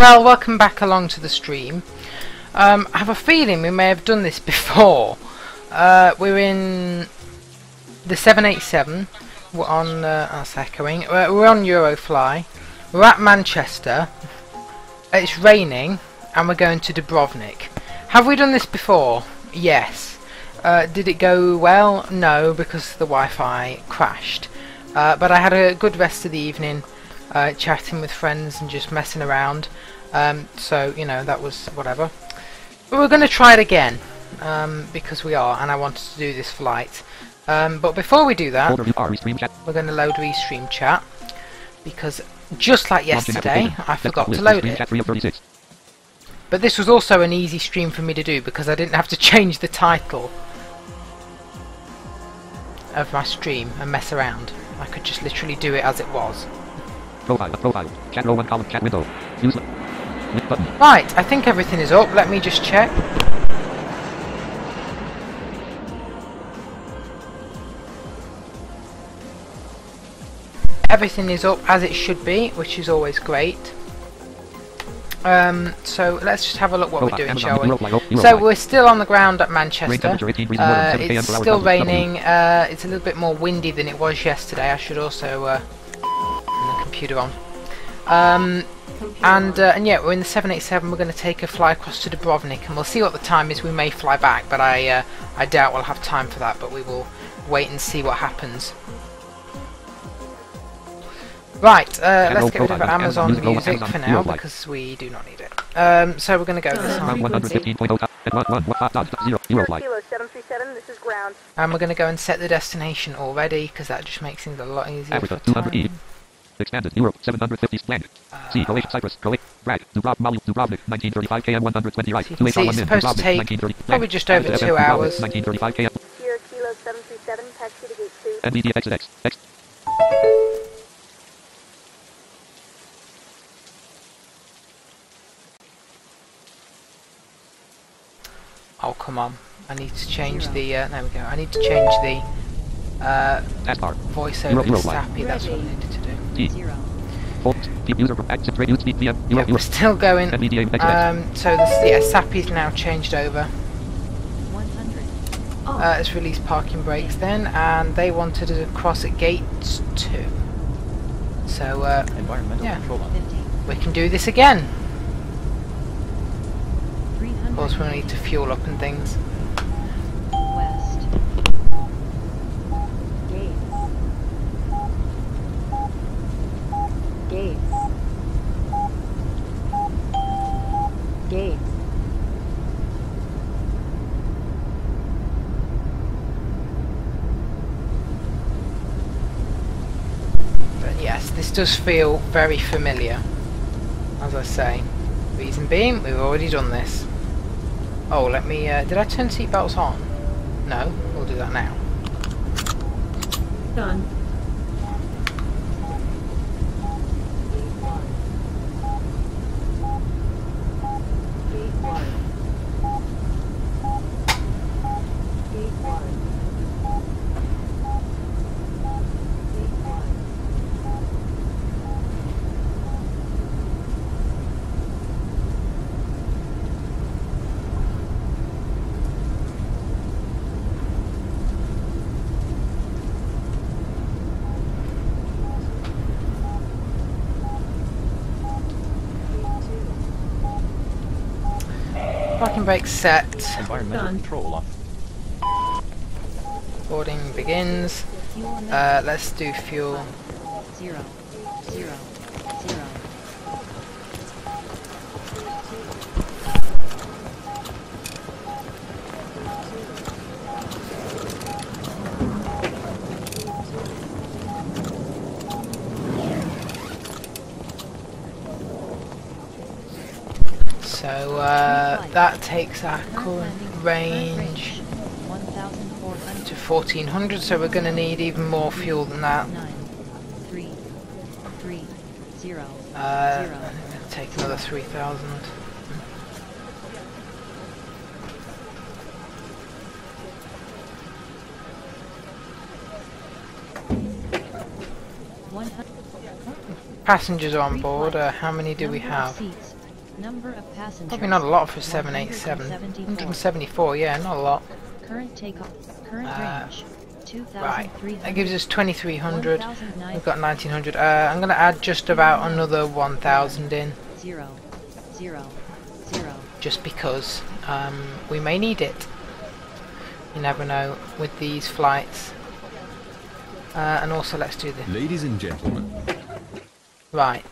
Well, welcome back along to the stream. I have a feeling we may have done this before. We're in the 787. We're on. That's echoing. We're on Eurofly. We're at Manchester. It's raining, and we're going to Dubrovnic. Have we done this before? Yes. Did it go well? No, because the Wi-Fi crashed. But I had a good rest of the evening, chatting with friends and just messing around. So, you know, that was whatever. But we're going to try it again, because we are, and I wanted to do this flight. But before we do that, we're going to load Restream Chat, because just like yesterday, I forgot to load it. But this was also an easy stream for me to do, because I didn't have to change the title of my stream and mess around. I could just literally do it as it was. Profile, chat row 1 column, chat window, use link button. Right, I think everything is up. Let me just check. Everything is up as it should be, which is always great. So let's just have a look what we're doing, shall we? So we're still on the ground at Manchester. It's still raining. It's a little bit more windy than it was yesterday. I should also turn the computer on. And yeah, we're in the 787. We're going to take a fly across to Dubrovnik, and we'll see what the time is. We may fly back, but I doubt we'll have time for that. But we will wait and see what happens. Right, let's get rid of Amazon Music for now, because we do not need it. So we're going to go this time. And we're going to go and set the destination already, because that just makes things a lot easier for time. Expanded Europe 750 planet. See Croatia, Cyprus, Croatia, Bragg, Dubrovnik, 1935 km 120 right. So you can see it's supposed to take probably just over 2 hours. 1935 km. Here, Kilo 737, taxi to gate 2. MBD exit X. Oh, come on. I need to change the, there we go. I need to change the voiceover to Sappy. That's what I needed to do. Yeah, we're still going. So this, yeah, Sappy's now changed over. Let's release parking brakes then, and they wanted to cross at gate 2. So, yeah, we can do this again. Of course, we'll need to fuel up and things. West. Gates. Gates. But yes, this does feel very familiar, as I say. Reason being, we've already done this. Oh, let me, did I turn seatbelts on? No, we'll do that now. Done. Parking brakes set. Environmental control off. Boarding begins. Let's do fuel. 0, 0, 0. So that takes our current range to 1400, so we're going to need even more fuel than that. 3, 3, 0, I'm going to take another 3000. Passengers are on board. How many do we have? Number of passengers. Probably not a lot for 787. 174, yeah, not a lot. Current takeoff. Current range. Right, that gives us 2300. We've got 1900. I'm going to add just about another 1000 in. 0, 0, 0. Just because we may need it. You never know with these flights. And also let's do this. Ladies and gentlemen. Right.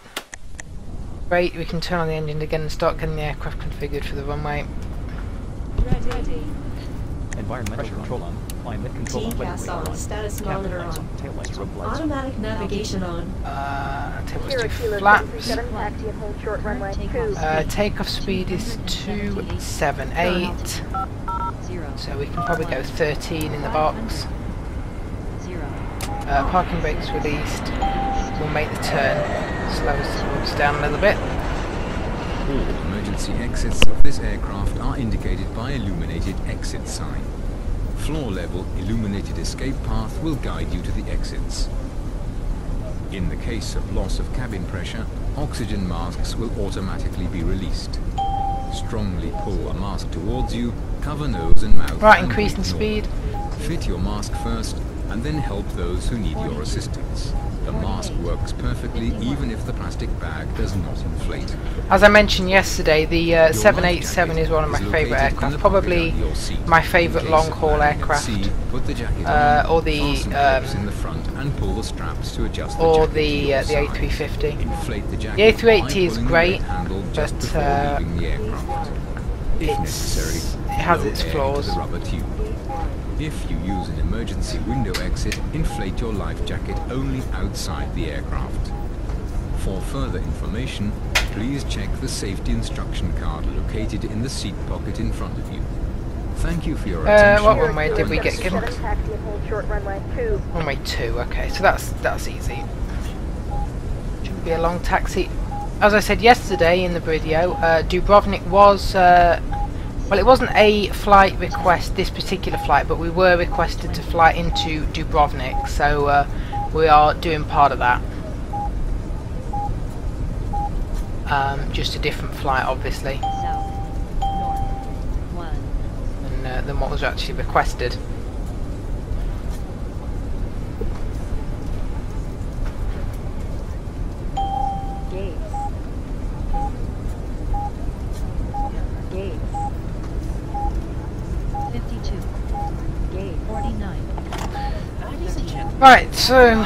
Great, we can turn on the engine again and start getting the aircraft configured for the runway. Ready. Environmental control on. Climate control on. TCAS on. Status monitor on. Tail lights, rope lights. Automatic navigation on. Tables to flaps. Takeoff speed is 278. 0. So we can probably go 13 in the box. 0. Parking brakes released. We'll make the turn. Slow us down a little bit. All emergency exits of this aircraft are indicated by illuminated exit sign. Floor level illuminated escape path will guide you to the exits. In the case of loss of cabin pressure, oxygen masks will automatically be released. Strongly pull a mask towards you, cover nose and mouth. Right, and increasing breathe speed. normal. Fit your mask first and then help those who need your assistance. The mask works perfectly even if the plastic bag does not inflate. As I mentioned yesterday, the 787 is one of my favourite aircraft. Probably my favourite long-haul aircraft. Put the jacket Or the in the front and pull the straps to adjust the or jacket the to your size. A350. Inflate the jacket The A380 by is pulling the great, red handle just but, before leaving the aircraft. If necessary, it has blow its air flaws. into the rubber tube. If you use an emergency window exit, inflate your life jacket only outside the aircraft. For further information, please check the safety instruction card located in the seat pocket in front of you. Thank you for your attention. What runway did we get given? Taxi and hold short runway 2. Runway 2, okay, so that's easy. Shouldn't be a long taxi. As I said yesterday in the video, Dubrovnik was, well, it wasn't a flight request, this particular flight, but we were requested to fly into Dubrovnik, so we are doing part of that. Just a different flight, obviously, South. North. 1. than what was actually requested. Gates. Gates. 52. Gate 49. Right, so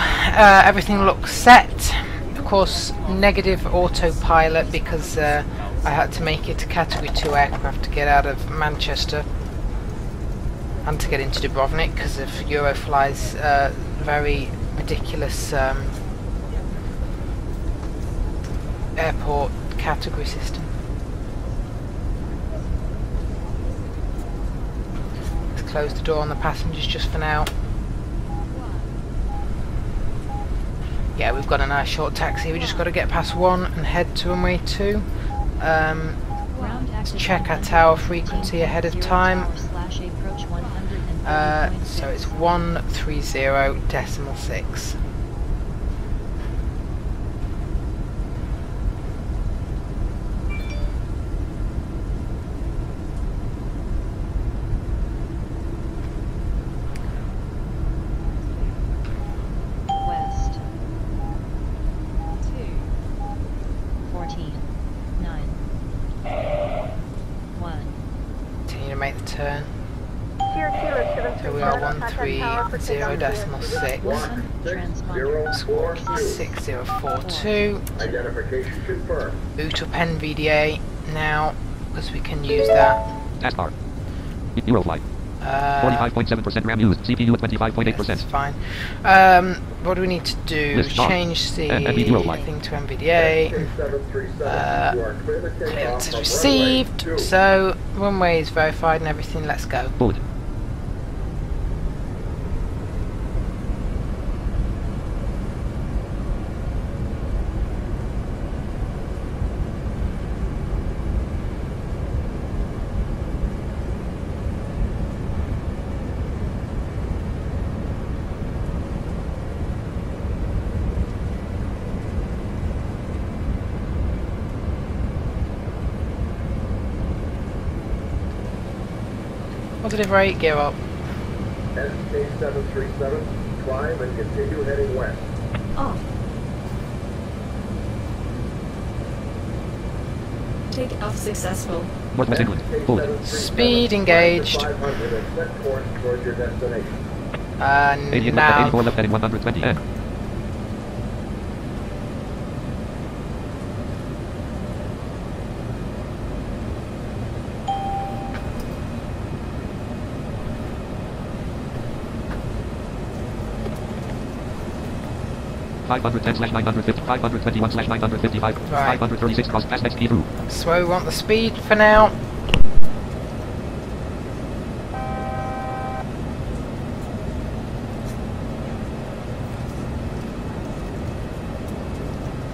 everything looks set. Of course, negative autopilot because I had to make it a Category 2 aircraft to get out of Manchester and to get into Dubrovnik because of Eurofly's very ridiculous airport category system. Let's close the door on the passengers just for now. Yeah, we've got a nice short taxi. We just got to get past 1 and head to runway 2. Let's check our tower frequency ahead of time. So it's 130.6. West. 14. 9. 1. Continue to make the turn. Tier 2 of 737. So we are 130.6. Transponder. Score 6042. Identification confirmed. Boot up NVDA now because we can use that. Taskbar. Eurofly. 45.7% RAM used. CPU at 25.8%. That's fine. What do we need to do? List start. Change the Eurofly. thing to NVDA. 737. You are clear to take Clearance off is from received. runway 2. So runway is verified and everything. Let's go. Bullet. What did it rate? Gear up. SK737, climb and continue heading west. Off. Take off successful. Northwest England. Forward. Speed engaged. 500 and set course towards your destination. 88 left, Now. 84 left, heading 120 N. (510/950), 521/955, Right. 536 cross pass next key through. That's where we want the speed for now.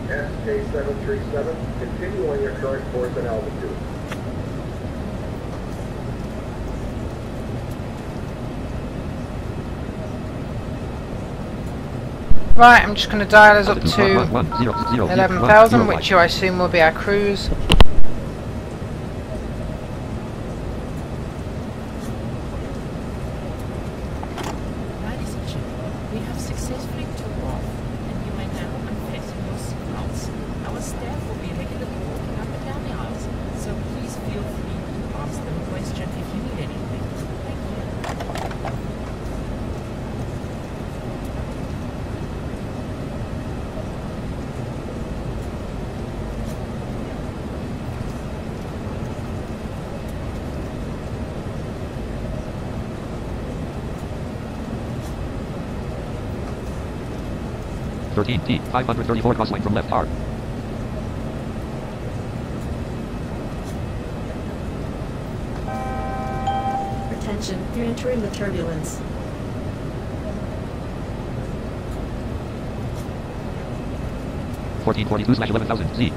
SK737, continue on your current course and altitude. Right, I'm just going to dial us up Altitude to 110, 11,000, 0, which I assume will be our cruise. Ladies and gentlemen, we have successfully took off, and you may now unfasten your seatbelts. Our staff will be regularly walking up and down the aisles, so please feel free to ask them a question if you need anything. Thank you. Thirteen T, 534 crossline from left hard. Attention, you're entering the turbulence. 1442/11,000 Z.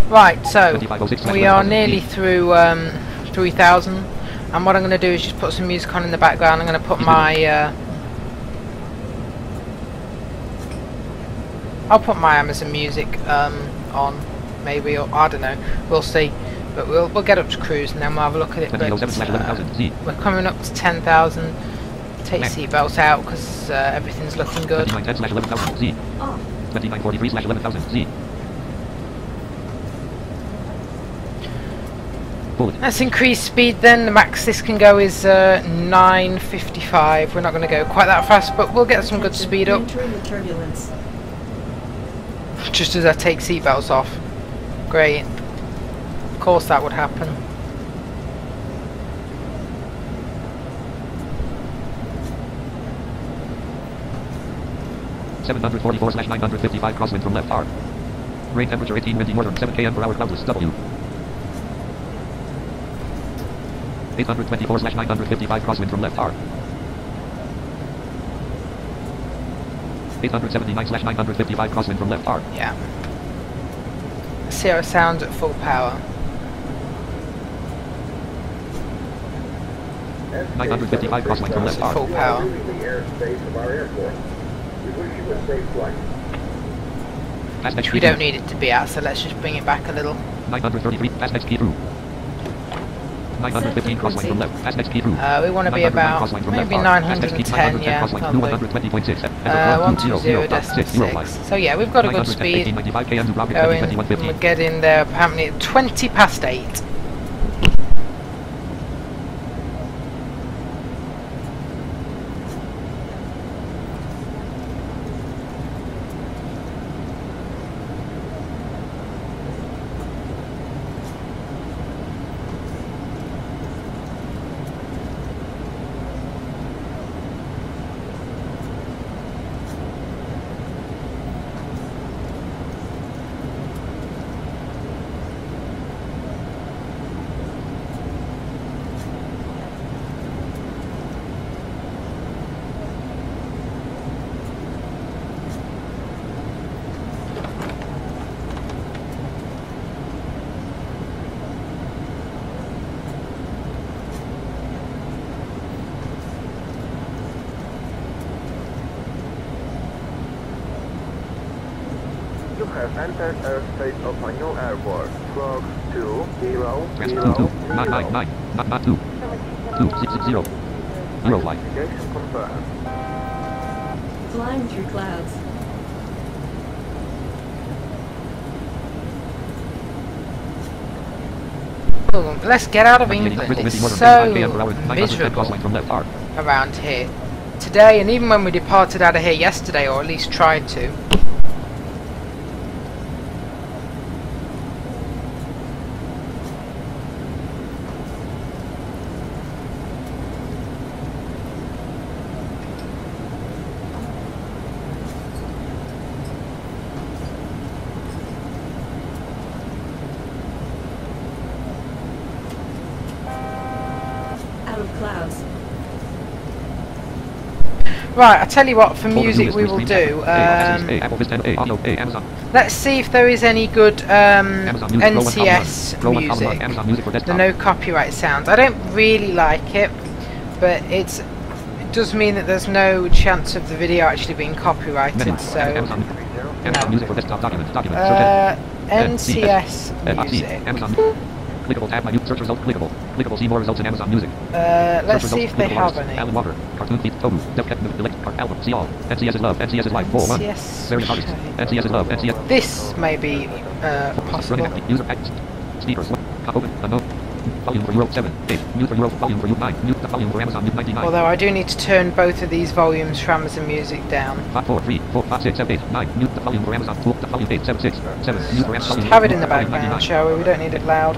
Right, so 2506 we are nearly through 3,000, and what I'm going to do is just put some music on in the background. I'm going to put my I'll put my Amazon music on, maybe, or I don't know, we'll see. But we'll get up to cruise and then we'll have a look at it. But, 2007/11,000 Z. we're coming up to 10,000. Take your seatbelts out because everything's looking good. 2910/11,000 Z. Off. 2943/11,000 Z. Forward. Let's increase speed then. The max this can go is 955. We're not going to go quite that fast, but we'll get some good Attention, speed you're up. entering the turbulence. Just as I take seatbelts off. Great. Of course that would happen. (744/955) crosswind from left hard. Rain temperature 18, windy northern 7 km per hour, cloudless W. 824/955 crosswind from left hard. 879/955 crosswind from left hard. Yeah. Let's see how it sounds at full power. 955 crosswind from left Full hard. power. Leaving the airspace of our airport. We wish you a safe flight. Pass next We key don't through. need it to be at, so let's just bring it back a little. 933, pass next key through. 915 crosswind from left, pass next key through. We want to be 909 about crosswind from left maybe hard. Pass next key 910, 910 yeah. crosswind, Probably. 120.6. 120.6. So yeah, we've got a good speed 95 km Dubrovnic, going. 2150. We're getting there apparently at 20 past 8. have entered airspace of my new airport. Clock 2000. Transfer 22999, not 2. 260. Euro flight. Identification confirmed. Flying through clouds. Oh, let's get out of England. It's so miserable from left arm. around here today, and even when we departed out of here yesterday, or at least tried to. Out of clouds. Right, I tell you what, for music we will do. Let's see if there is any good NCS music. The no copyright sounds. I don't really like it, but it does mean that there's no chance of the video actually being copyrighted. So NCS music. Clickable tab, minute search result, clickable. Clickable, see more results in Amazon Music. Let's see if they have any. Alan Walker, Cartoon Feed, Tobu, Delect, album, see all. NCS is love, NCS is life, 4-1. Various artists, NCS is love, NCS. This may be possible. User actions, speakers, open, unknown. Volume for Euro 7, 8, mute for Euro, volume for Euro 9, mute the volume for Amazon Mute 99. Although I do need to turn both of these volumes for Amazon Music down. 5, 4, 3, 4, 5, 6, 7, 8, 9, mute the volume for Amazon, the volume 8, 7, 6, 7, mute for Amazon. Just have it in the background, shall we? We don't need it loud.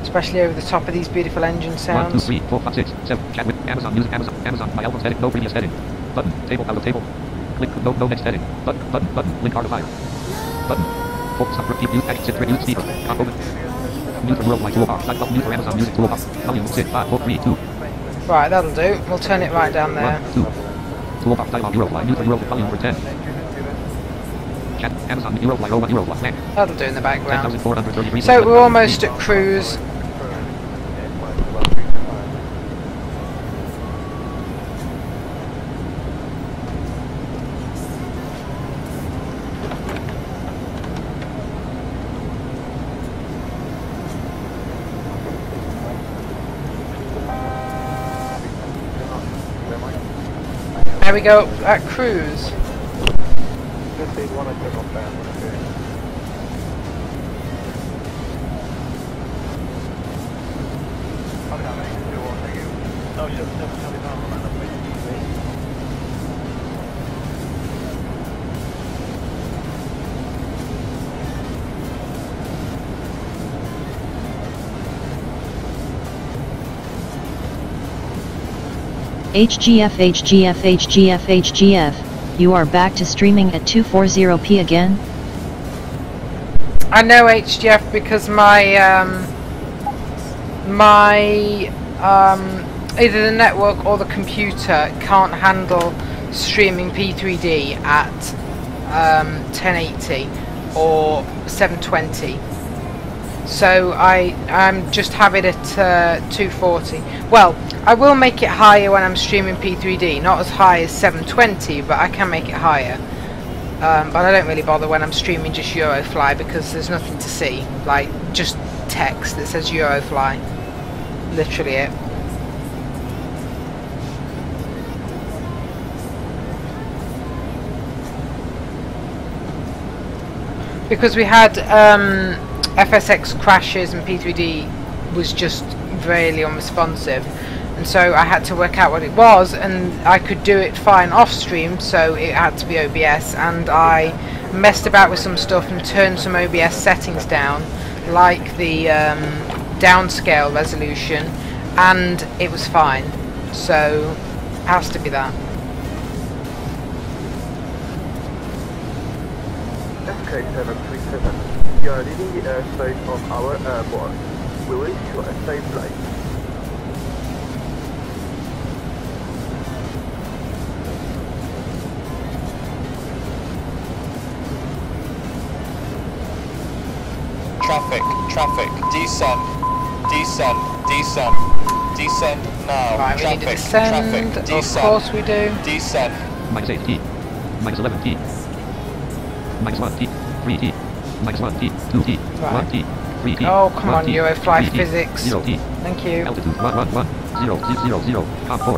Especially over the top of these beautiful engine sounds. 1, 2, 3, 4, 5, 6, 7, chat with Amazon Music, Amazon, my albums heading, no previous heading. Button, table, out of table. Click, no next heading. Button, link R5. Button. Focus on repeat, mute, exit, mute, speaker, open. Mute for worldwide toolbar, side button, mute for Amazon Music toolbar. Volume 6, 5, 4, 3, 2. Right, that'll do. We'll turn it right down there. 1, 2. Toolbar, dialog, Eurofly, mute for Eurofly, volume for 10. Chat, Amazon, Eurofly, 01, Eurofly, that'll do in the background. 10,433. So we're almost at cruise. There we go, at cruise. HGF, you are back to streaming at 240p again? I know HGF because my either the network or the computer can't handle streaming P3D at 1080 or 720. So I'm just have it at 240. Well, I will make it higher when I'm streaming P3D, not as high as 720, but I can make it higher. But I don't really bother when I'm streaming just Eurofly because there's nothing to see, like just text that says Eurofly. Literally it. Because we had FSX crashes and P3D was just really unresponsive, and so I had to work out what it was, and I could do it fine off stream, so it had to be OBS, and I messed about with some stuff and turned some OBS settings down, like the downscale resolution, and it was fine. So it has to be that. SK737, you are leaving the airspace of our airport. We wish you a safe flight. Traffic, descend now. Right, we need to descend, of course we do. Descend. -8 T, -11 T, -1 T, 3T. -1T. 2T. Right. 1T. 3T. Oh, come on, 1T, Eurofly 3T, physics. 0T. Thank you. Altitude 111. 0, 0,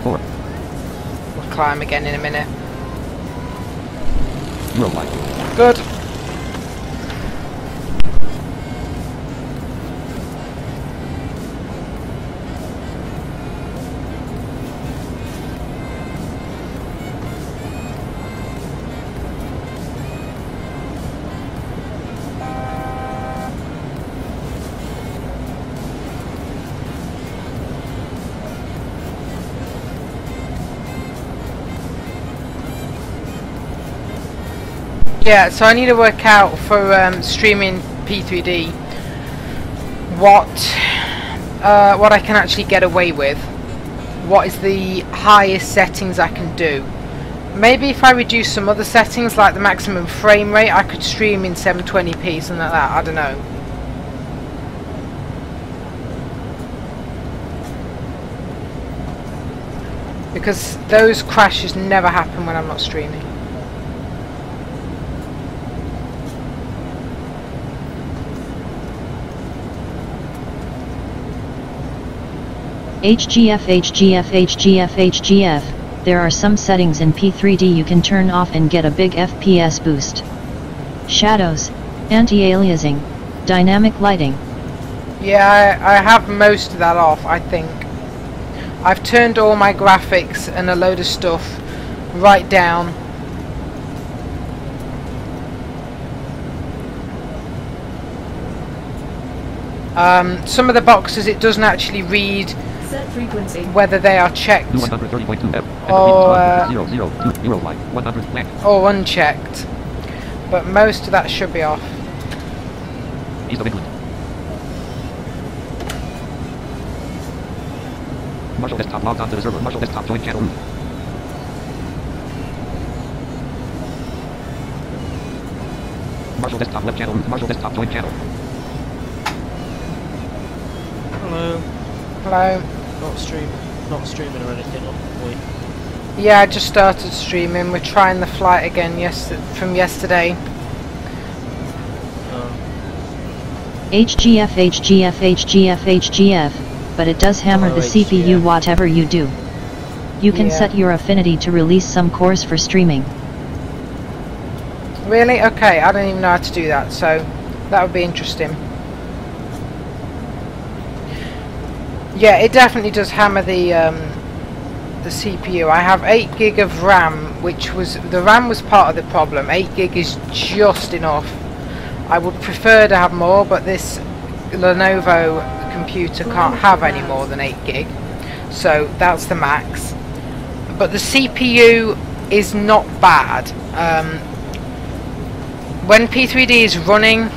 4. We'll climb again in a minute. Eurofly. Good. Yeah, so I need to work out for streaming P3D what I can actually get away with. What is the highest settings I can do? Maybe if I reduce some other settings like the maximum frame rate, I could stream in 720p, something like that. I don't know. Because those crashes never happen when I'm not streaming. HGF. There are some settings in P3D you can turn off and get a big FPS boost. Shadows, anti-aliasing, dynamic lighting. Yeah, I have most of that off, I think. I've turned all my graphics and a load of stuff right down. Some of the boxes it doesn't actually read Set frequency. whether they are checked 130.2 F. or unchecked, but most of that should be off. East of England. Marshall desktop logged onto the server. Marshall desktop join channel root. Marshall desktop left channel root. Marshall desktop join channel. Hello. Hello. Not streaming or anything, are we? Yeah, I just started streaming. We're trying the flight again from yesterday. HGF, but it does hammer the CPU whatever you do. You can set your affinity to release some cores for streaming. Really? Okay, I don't even know how to do that, so that would be interesting. Yeah, it definitely does hammer the CPU. I have 8 gig of RAM, the RAM was part of the problem. 8 gig is just enough. I would prefer to have more, but this Lenovo computer can't have any more than 8 gig, so that's the max. But the CPU is not bad. When P3D is running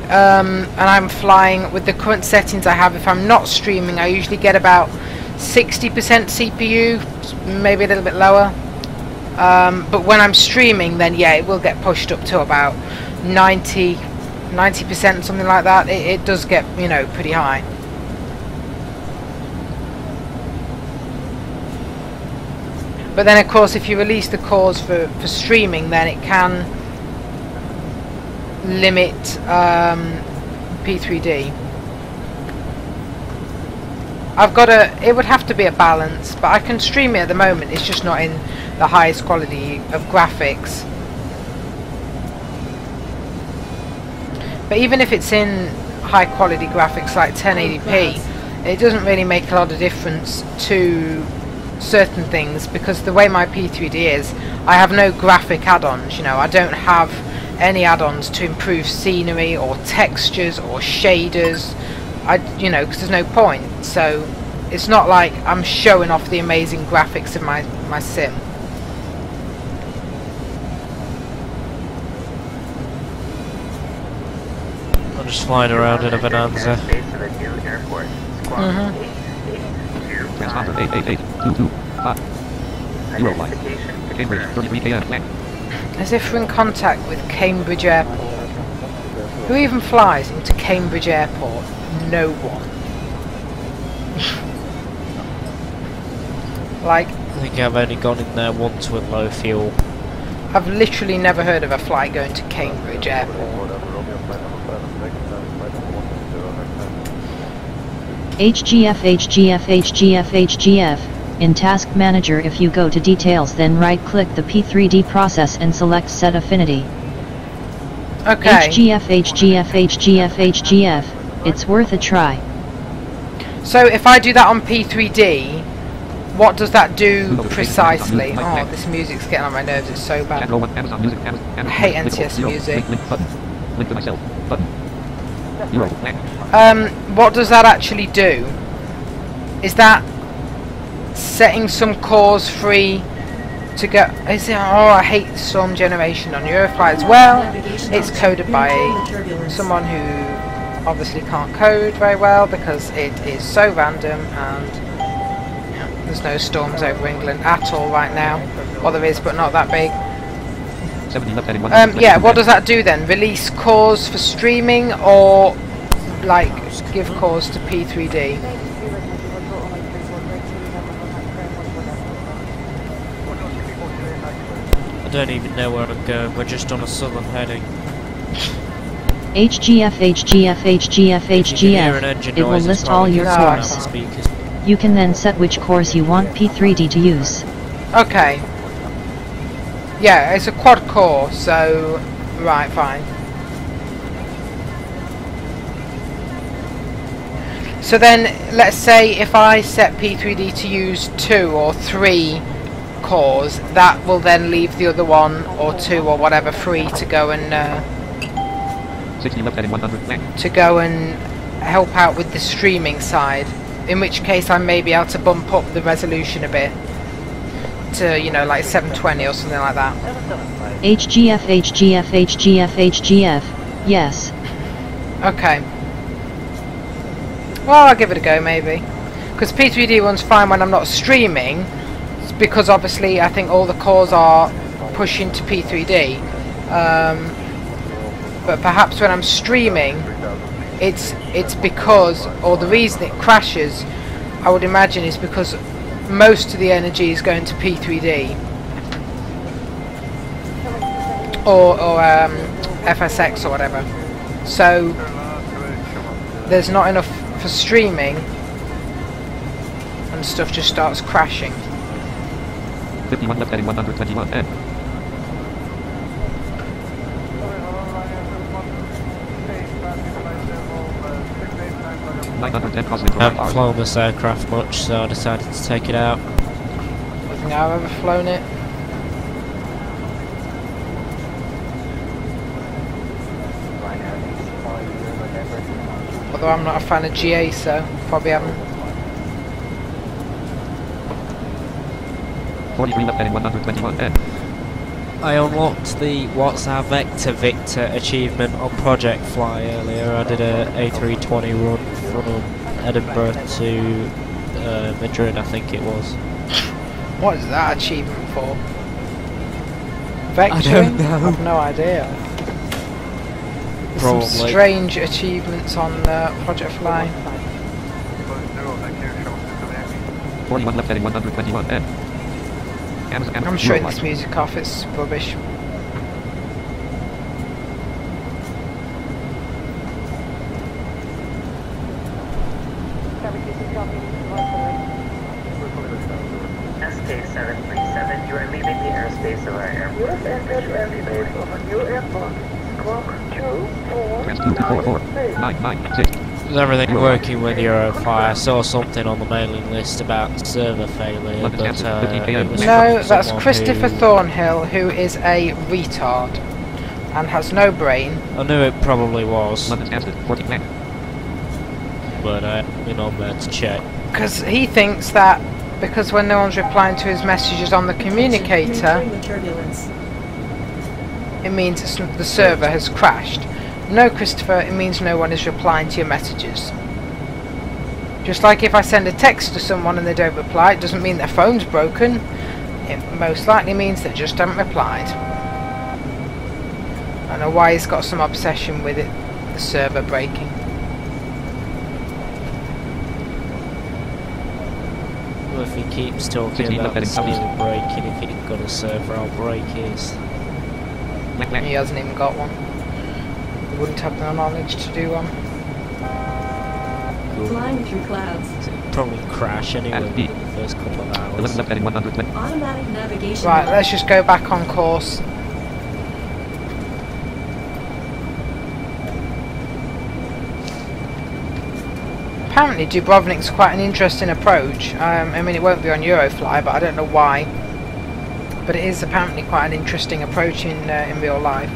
and I'm flying with the current settings I have, if I'm not streaming, I usually get about 60% CPU, maybe a little bit lower. But when I'm streaming, then yeah, it will get pushed up to about 90%, something like that. It does get, you know, pretty high. But then of course if you release the cores for streaming, then it can limit P3D. It would have to be a balance, but I can stream it at the moment, it's just not in the highest quality of graphics. But even if it's in high quality graphics like 1080p, it doesn't really make a lot of difference to certain things, because the way my P3D is, I have no graphic add-ons, you know, I don't have any add-ons to improve scenery or textures or shaders, you know, because there's no point. So it's not like I'm showing off the amazing graphics of my sim. I'm just flying around in a Bonanza. Transponder 88822. Eurofly. Cambridge 33 km. As if we're in contact with Cambridge Airport. Who even flies into Cambridge Airport? No one. Like, I think I've only gone in there once with low fuel. I've literally never heard of a flight going to Cambridge Airport. HGF. In Task Manager, if you go to Details, then right-click the P3D process and select Set Affinity. Okay. HGF. It's worth a try. So if I do that on P3D, what does that do precisely? Oh, this music's getting on my nerves, it's so bad. I hate NTS music. Link to myself. Button. Euro. What does that actually do? Is that setting some cores free to go? Is it? Oh, I hate storm generation on Euroflight as well. It's coded by someone who obviously can't code very well because it is so random, and there's no storms over England at all right now. Well, there is, but not that big. Yeah, what does that do then? Release cores for streaming, or like give cores to P3D? I don't even know where I'm going, we're just on a southern heading. HGF. It will list all your cores. You can then set which cores you want P3D to use. Okay. Yeah, it's a quad core, so right, fine. So then, let's say if I set P3D to use 2 or 3 cores, that will then leave the other 1 or 2 or whatever free to go and help out with the streaming side. In which case, I may be able to bump up the resolution a bit to, you know, like 720 or something like that. HGF. Yes. Okay. Well, I'll give it a go, maybe. Because P3D one's fine when I'm not streaming, because obviously I think all the cores are pushing to P3D. But perhaps when I'm streaming, it's because, or the reason it crashes, I would imagine, is because most of the energy is going to P3D. Or FSX or whatever. So there's not enough for streaming, and stuff just starts crashing. 51 left heading 121 N. I haven't flown this aircraft much, so I decided to take it out. I don't think I've ever flown it. Although I'm not a fan of GA, so probably haven't. 43 left heading 121 N. I unlocked the What's Our Vector Victor achievement on Project Fly earlier. I did a A320 run from Edinburgh to Madrid, I think it was. What is that achievement for? Vectoring? I don't know. I have no idea. There's some strange achievements on Project Fly. 41 left heading 121 N. I'm shutting this music off, it's rubbish. SK737, you are leaving the airspace of our airport. You have entered airspace of a new airport. Clock 24996. Is everything working with Eurofly? I saw something on the mailing list about server failure, but no, that's Christopher Thornhill, who is a retard and has no brain. I knew it probably was, but I haven't been on there to check. Because he thinks that because when no one's replying to his messages on the communicator, it means the server has crashed. No, Christopher, it means no one is replying to your messages. Just like if I send a text to someone and they don't reply, it doesn't mean their phone's broken. It most likely means they just haven't replied. I don't know why he's got some obsession with it, the server breaking. Well, if he keeps talking about the server breaking, if he's got a server, I'll break his. He hasn't even got one. Wouldn't have the knowledge to do one. struggle. Flying through clouds. So it'd probably crash anyway within the first couple of hours. 11 left heading 120. Automatic navigation. Right, let's just go back on course. Apparently Dubrovnic's quite an interesting approach. I mean, it won't be on Eurofly, but I don't know why. But it is apparently quite an interesting approach in real life.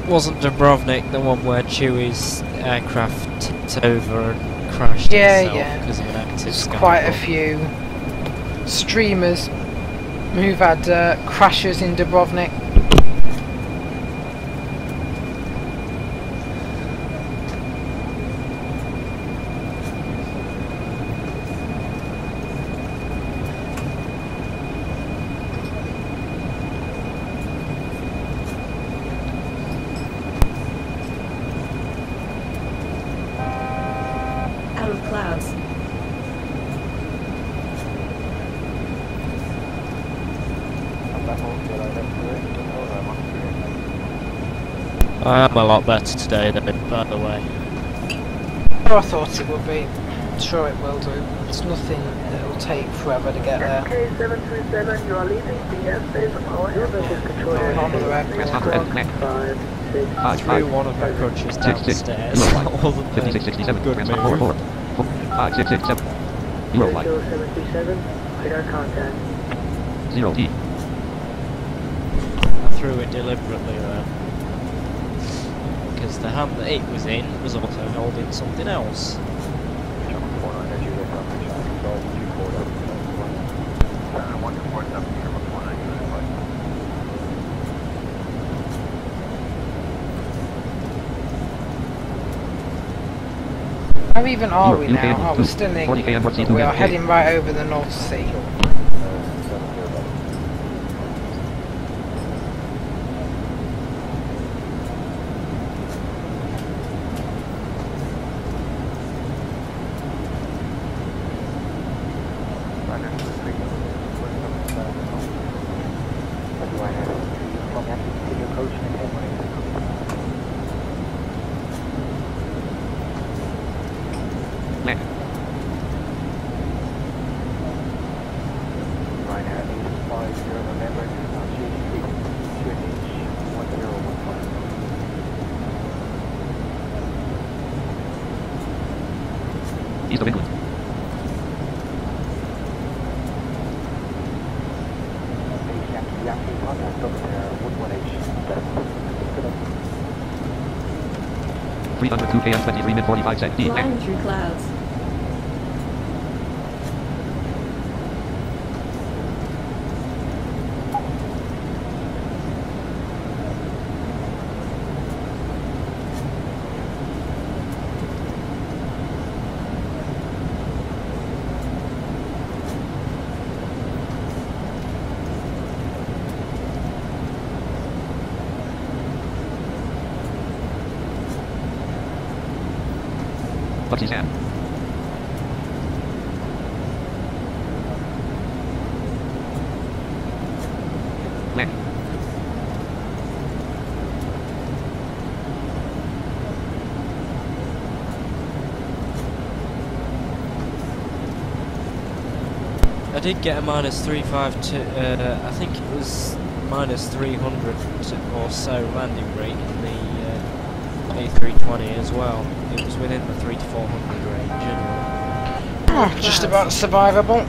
Wasn't Dubrovnik the one where Chewie's aircraft tipped over and crashed itself because of an active There's scandal? quite a few streamers who've had crashes in Dubrovnik. Out of clouds. I am a lot better today than by the way. Oh, I thought it would be. I'm sure it will do. It's nothing that will take forever to get there. MK737, you are leaving the airspace of our airbus control Going on with the red. Press half head. Connect. 5, 6, I threw one of my crutches downstairs. That wasn't 5667. good Transport move. 44. 5667. Eurofly. 737, radar contact. 0T. I threw it deliberately there. Because the hand that it was in was also holding something else. How even are we UK now? Oh, we're still in 40 km, England, but we are heading right over the North Sea. Connect. East of England. Three hundred two km 23 min 45 sec. D. Flying through clouds. Bugsy Sam. Land. I did get a -352, I think it was -300 or so landing rate in the A320 as well. It was within the 300 to 400 range anyway. Oh, just about survivable.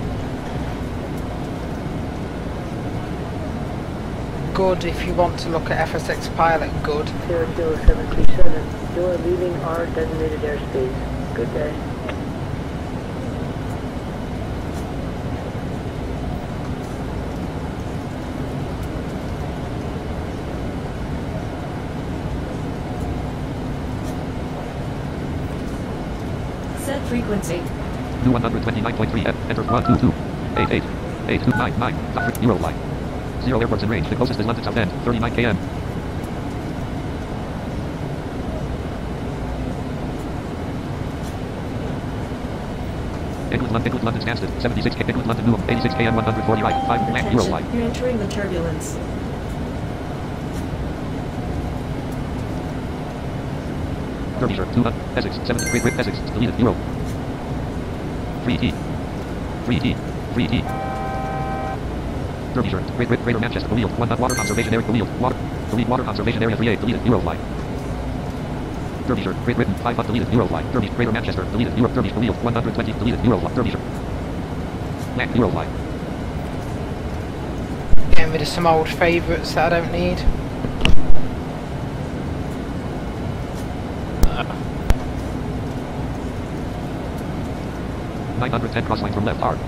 Good if you want to look at FSX Pilot, good. 00737, you are leaving our designated airspace. Good day. Set frequency. New 129.3 F. Enter 122888299. Eurofly. 0 airports in range. The closest is London Southend. 39 km. England, London, Stansted. 76 km. England, London, Newham. 86 km. 140 right. 5 land. Eurofly. Attention, you're entering the turbulence. Derbyshire, 2, Essex, 70, Great Britain, Essex, deleted, Euro. 3T. 3T. 3T. Derbyshire, Great Britain, Greater Manchester, Belial, 1, Water Conservation Area, Belial, Water, delete Water Conservation Area 3A, deleted, Euro line. Derbyshire, Great Britain, 5, deleted, Euro line. Derbyshire, Greater Manchester, deleted, Euro, Derbyshire, Belial, 120, deleted, Euro line. Derbyshire. Black, Euro line. Getting rid of some old favourites that I don't need. 910 crossline from left, R.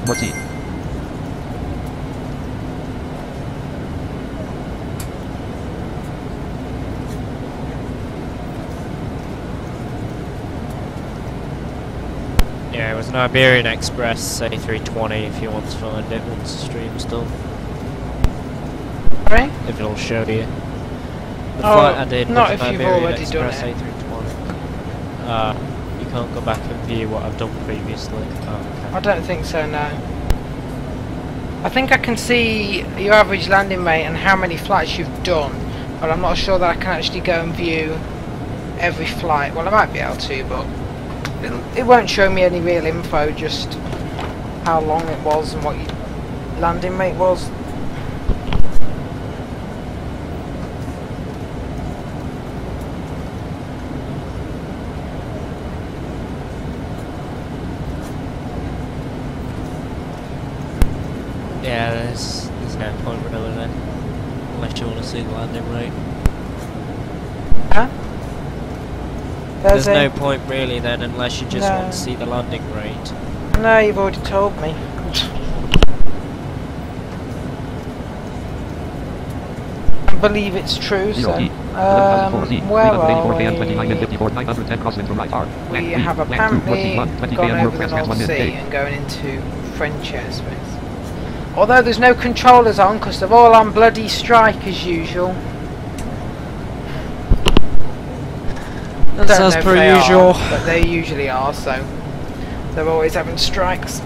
What's he? Yeah, it was an Iberian Express A320 if you want to find it once the stream's done. Right? If it'll show you. The Oh, flight I did not was if an you've Iberian already done Express it. A320. You can't go back and view what I've done previously. Oh, okay. I don't think so, no. I think I can see your average landing rate and how many flights you've done, but I'm not sure that I can actually go and view every flight. Well, I might be able to, but it won't show me any real info, just how long it was and what your landing rate was. Yeah, there's no point really then, unless you want to see the landing rate. Huh? There's no point really then, unless you just No. want to see the landing rate. No, you've already told me. I believe it's true, so... where are we? We have apparently gone over the North Sea and going into French airspace. Although there's no controllers on, because they're all on bloody strike as usual. I don't As know if per they usual. are, but they usually are, so they're always having strikes.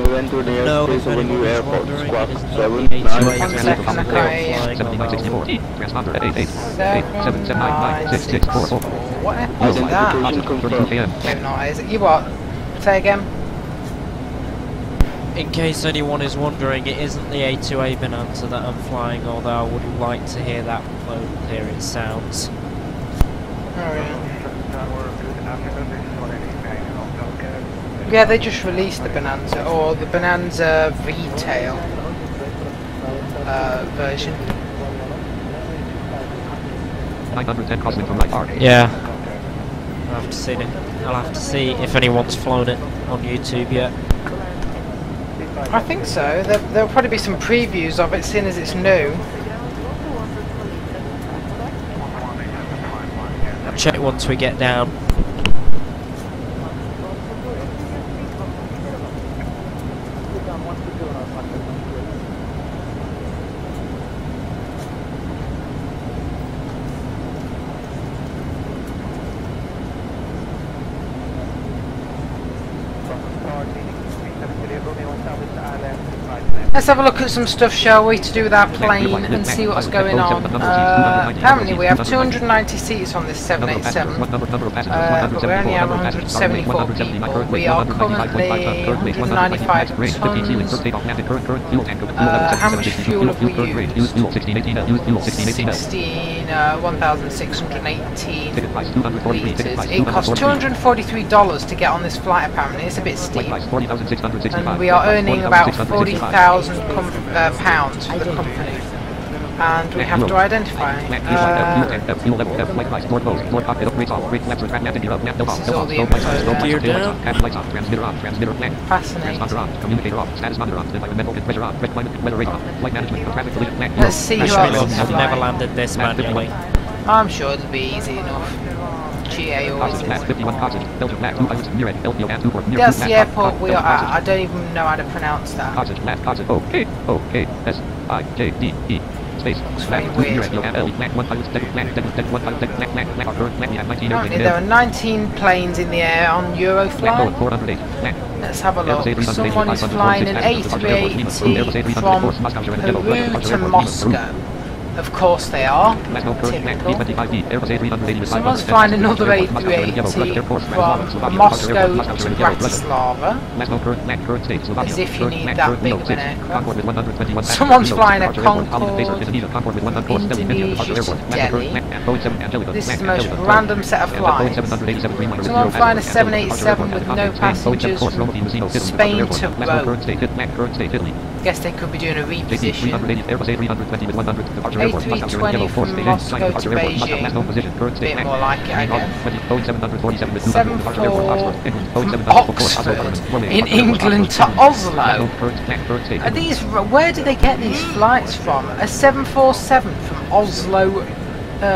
went to the No, airspace if of a new anyone is airport, wondering, squawk it is not 7, the 9, A2A One second, okay. 7964. Transponder at 88. 7964. What airport is that? identification confirmed. Maybe not, is it? You what? Say again? In case anyone is wondering, it isn't the A2A Bonanza that I'm flying, although I would like to hear that low hear its sounds. Yeah, they just released the Bonanza, or the Bonanza retail version. 910 crosswind from right arc. Yeah. I'll have to see it. I'll have to see if anyone's flown it on YouTube yet. I think so. There'll probably be some previews of it, seeing as it's new. I'll check once we get down. Let's have a look at some stuff, shall we, to do with our plane and see what's going on. Apparently we have 290 seats on this 787, but we only have 174 people. We are currently 195 tons. How much fuel have we used? 1,618 litres. It costs $243 to get on this flight apparently, it's a bit steep. And we are earning about 40,000 pounds for the company. And we have to identify. This is all the info. Gear down. Fascinating. Let's see who else is I've never flying. landed this manually. I'm sure it'll be easy enough. GA always is. That's the airport we are at. I don't even know how to pronounce that. Okay, okay, S-I-J-D-E. Space. It's very weird. Apparently there are 19 planes in the air on Eurofly. Let's have a look. Someone is flying an A380 from Peru to Moscow. Of course they are. Typical. Someone's flying another A380 from Moscow to Bratislava. As if you need that big of an aircraft. Someone's flying a Concorde Indonesia to Delhi. This is the most random set of flights. Someone flying a 787 with no passengers from Spain to Rome. Guess they could be doing a reposition. A320 from Moscow to Beijing. A bit more like it, I guess. 74 from Oxford in England to Oslo. Are these? Where do they get these flights from? A 747 from Oslo.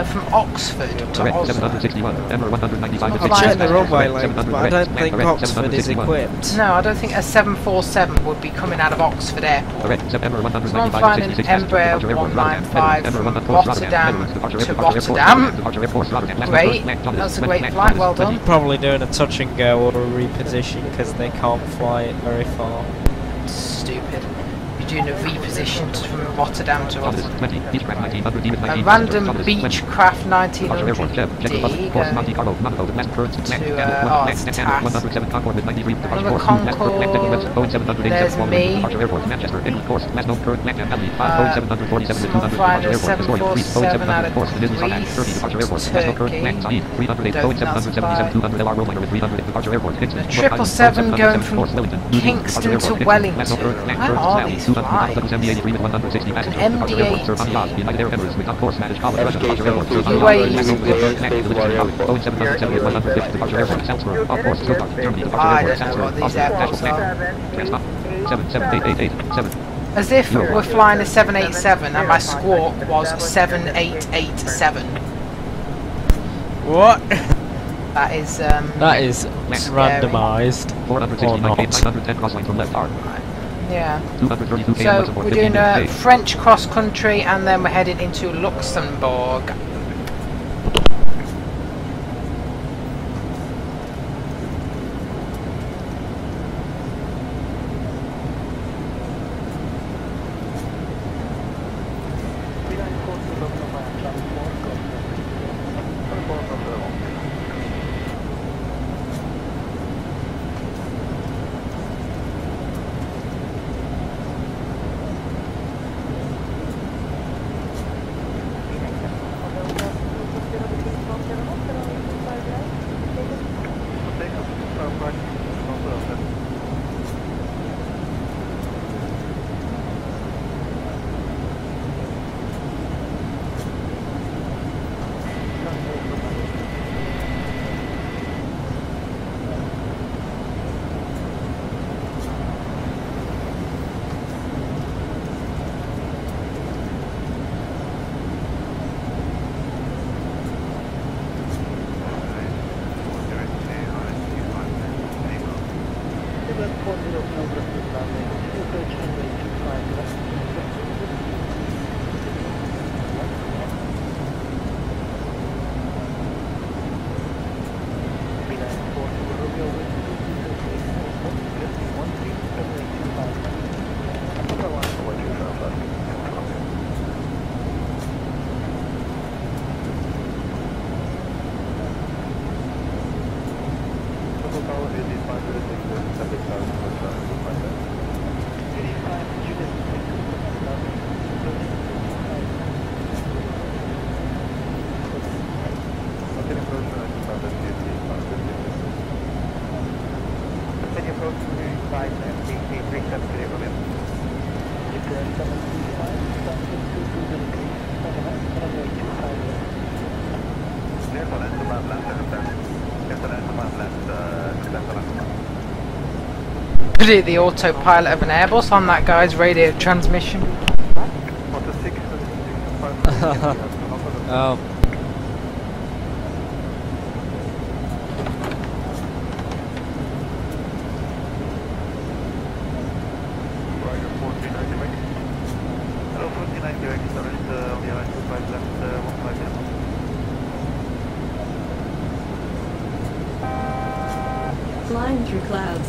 From Oxford to Oslo. I've checked the runway length, but I don't think Oxford is equipped. No, I don't think a 747 would be coming out of Oxford Airport. Someone flying an Embraer 195 from Rotterdam to Rotterdam. Great, that's a great flight, well done. Probably doing a touch and go or a reposition because they can't fly it very far. Stupid. Doing a reposition from Rotterdam to Rotterdam. A random Beechcraft 1900D going to, oh, it's TAS. Another Concorde, there's me. Someone flying a 747 out of Greece, Turkey. Don't know the 777 going from Kingston to Wellington. Where are these flights? An MD-80. As if we're flying a 787 and my squawk was 7887. What? That is randomised or not. Yeah. So we're doing a French cross country and then we're heading into Luxembourg. Put it the autopilot of an Airbus on that guy's radio transmission. Oh. Flying through clouds.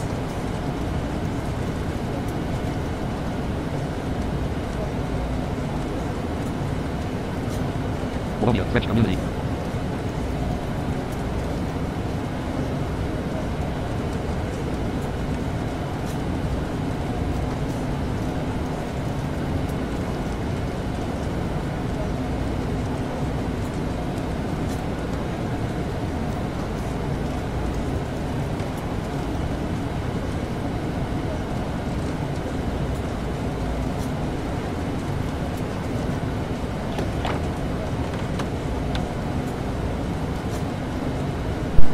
Bologna, French community.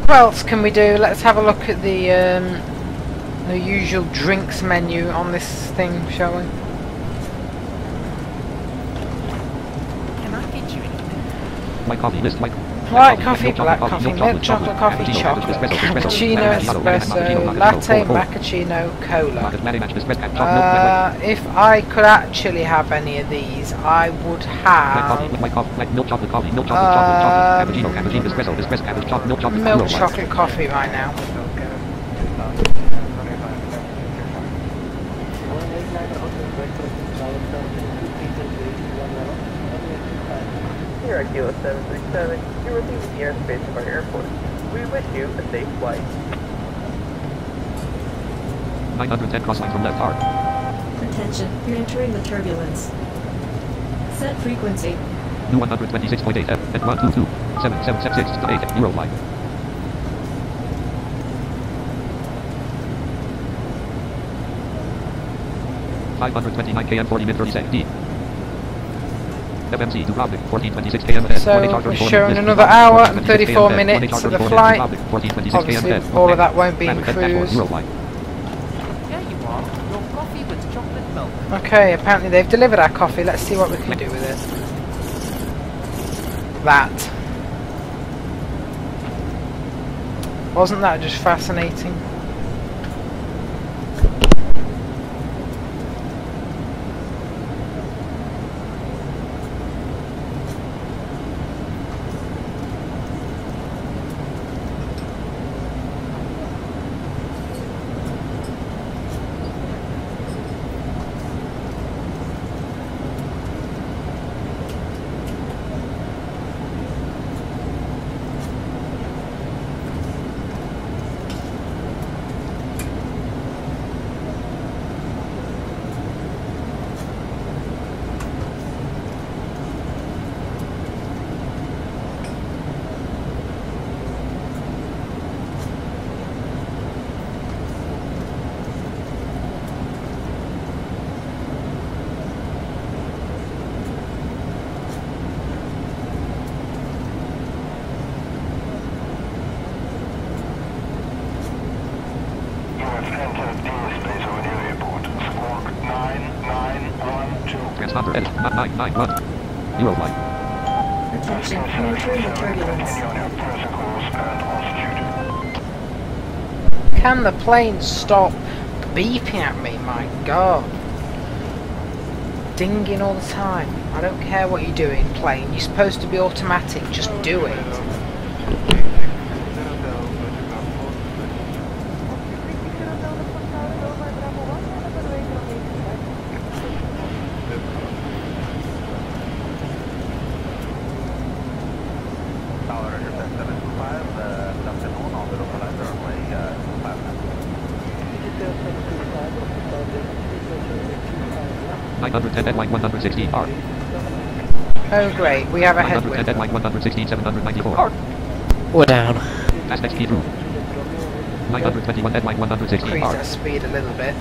What else can we do? Let's have a look at the usual drinks menu on this thing, shall we? Can I get you anything? White coffee, list, white coffee, black coffee, milk chocolate coffee, chocolate, cappuccino, espresso, latte, macchiato, cola. If I could actually have any of these, I would have milk chocolate coffee, milk chocolate coffee right now. Here at Kilo 737, you are leaving the airspace of our airport. We wish you a safe flight. 910 crossline from left hard. Attention, you're entering the turbulence. Set frequency. New 126.8 F at 122 7776 to 8 Euro line. $529 km 40 min 30 sec D. FMC Dubrovnic 1426 km. So we're showing another hour and 34 minutes of the flight. Obviously all of that won't be in cruise. Here you are. Your coffee with chocolate milk. Okay, apparently they've delivered our coffee. Let's see what we can do with it. That. Wasn't that just fascinating? Transponder edit 991 Euro line. Attention, you're entering the turbulence. Can the plane stop beeping at me, my god. Dinging all the time. I don't care what you're doing, plane. You're supposed to be automatic, just do it. Deadline 116 R. Oh great, we have a headwind. Deadline 116 794 R. We're down. Fast XP through. 921 deadline 116 Increase R. our speed a little bit.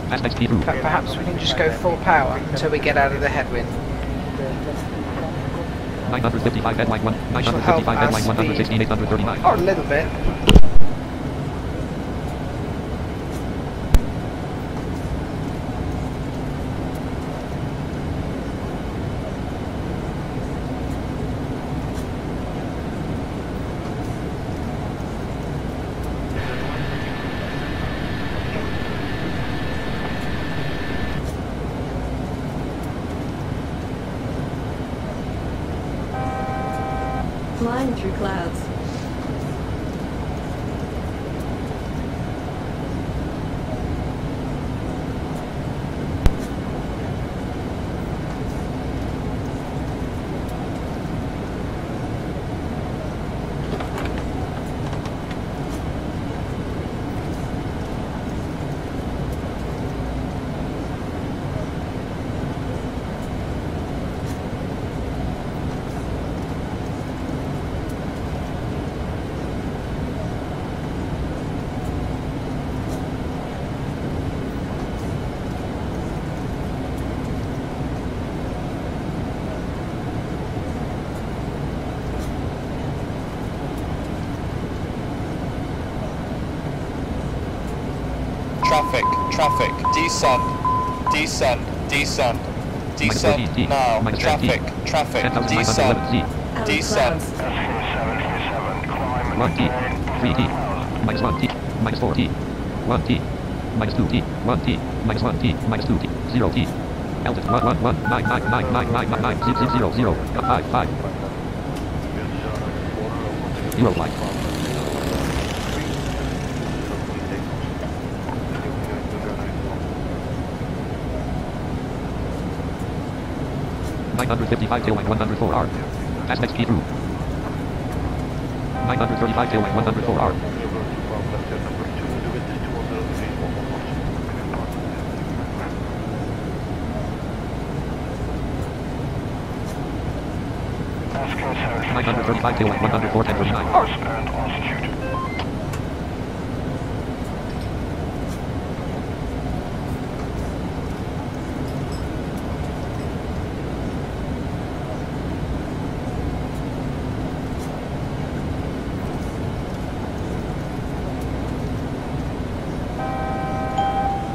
Fast XP through. Perhaps we can just go full power until we get out of the headwind. 955 deadline 1. Which will help 955 our deadline 116 speed 839. a little bit. Flying through clouds. Traffic, descend, now, traffic, descend, descend. 1T, 3T, minus 1T, minus 4T, 1T, minus 2T, 1T, minus 1T, minus 2T, 0T, altitude 111999999 55, 0 flight. tailwind 104 R. Fast XP through. 935 tailwind 104 R. tailwind 104 1039 R.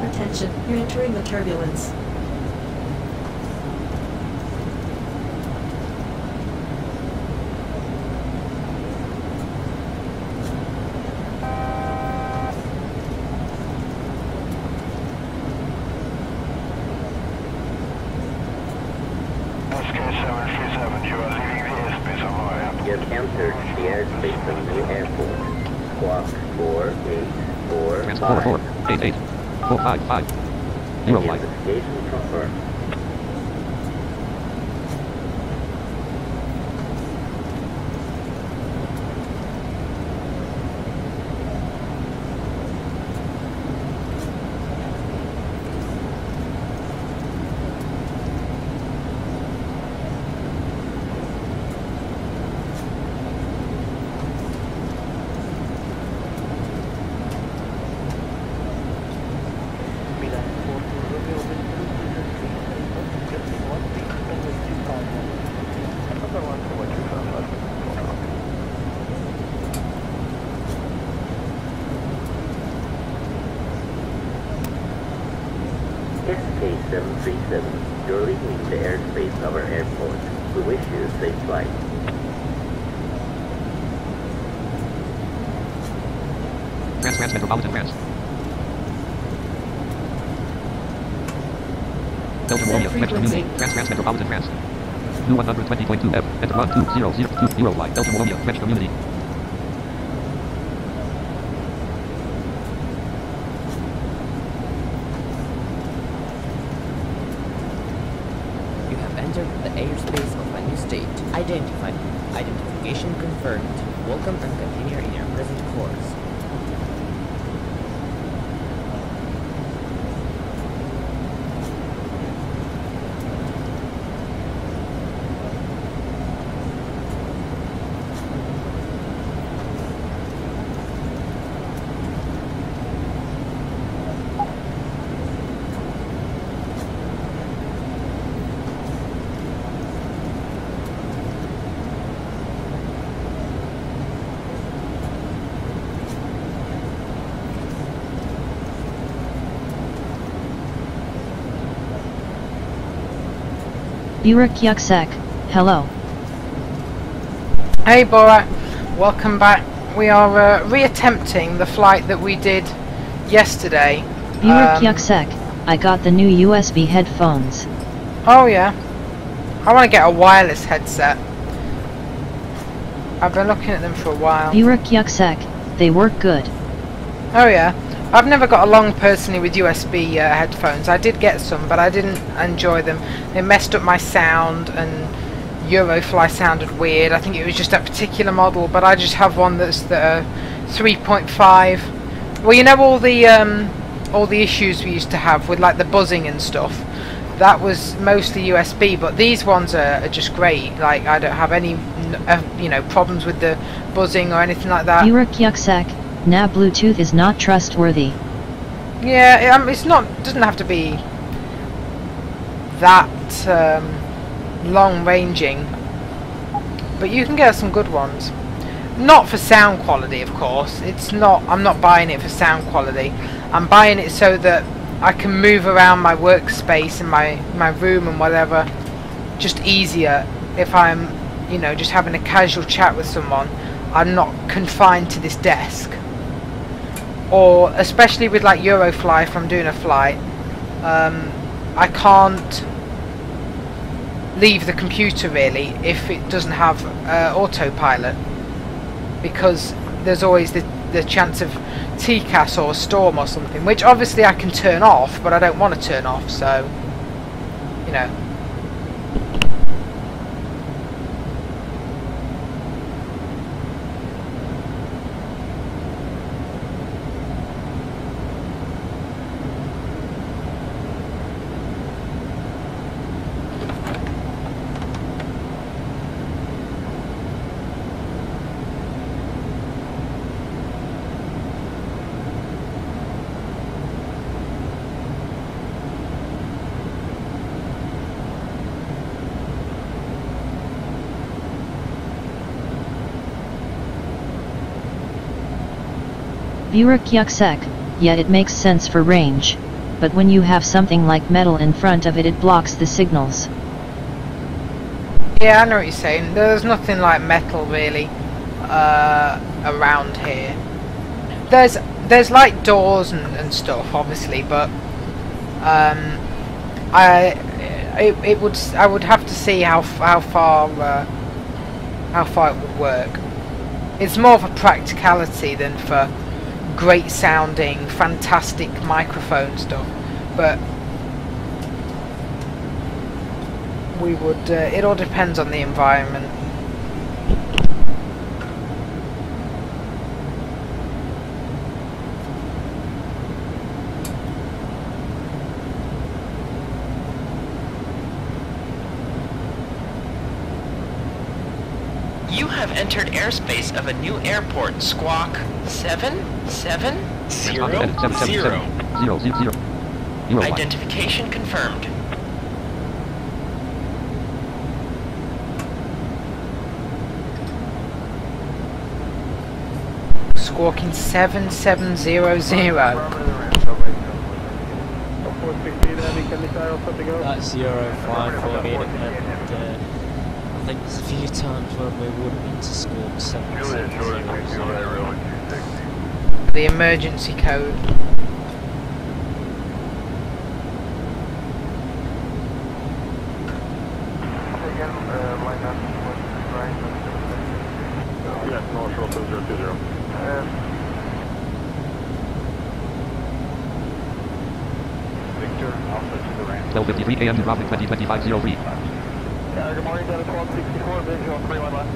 Attention, you're entering the turbulence. You've entered the airspace of New Airport. Squawk 4845. 488 455 0 flight. Identification confirmed. SK737, you're leaving the airspace of our airport. We wish you a safe flight. France, Metropolitan France. Belgium, Romeo, French Community, France, Metropolitan France. New 120.2 F, enter 12002, Uruguay, Belgium, Romeo, French Community. You have entered the airspace of a new state. Identified. Identification confirmed. Welcome and continue in your present course. Burak Yuksek, hello. Hey Borat, welcome back. We are reattempting the flight that we did yesterday. Burak Yuksek, I got the new USB headphones. Oh yeah. I want to get a wireless headset. I've been looking at them for a while. Burak Yuksek, they work good. Oh yeah. I've never got along personally with USB headphones. I did get some, but I didn't enjoy them. They messed up my sound, and Eurofly sounded weird. I think it was just that particular model, but I just have one that's the 3.5. Well, you know all the issues we used to have with like the buzzing and stuff. That was mostly USB, but these ones are just great. Like I don't have any problems with the buzzing or anything like that. Burak Yuksek. Nah, Bluetooth is not trustworthy. Yeah, it's not. Doesn't have to be that long-ranging, but you can get some good ones. Not for sound quality, of course. It's not. I'm not buying it for sound quality. I'm buying it so that I can move around my workspace and my room and whatever, just easier. If I'm, just having a casual chat with someone, I'm not confined to this desk. Or especially with like Eurofly, if I'm doing a flight, I can't leave the computer really if it doesn't have autopilot, because there's always the chance of TCAS or a storm or something, which obviously I can turn off, but I don't want to turn off, so Burak Yuksek, yeah, it makes sense for range, but when you have something like metal in front of it, it blocks the signals. Yeah, I know what you're saying. There's nothing like metal really around here. There's like doors and stuff, obviously, but I would have to see how far it would work. It's more of a practicality than for great sounding, fantastic microphone stuff, but we would. It all depends on the environment. You have entered airspace of a new airport. Squawk 770. Identification confirmed. Squawking 7700. That's Eurofly for me, and I think there's a few times when we would need to squawk 7700. The emergency code. 12:53 km Dubrovnic 2025-03. Good morning, down at 1264, visual 31 left.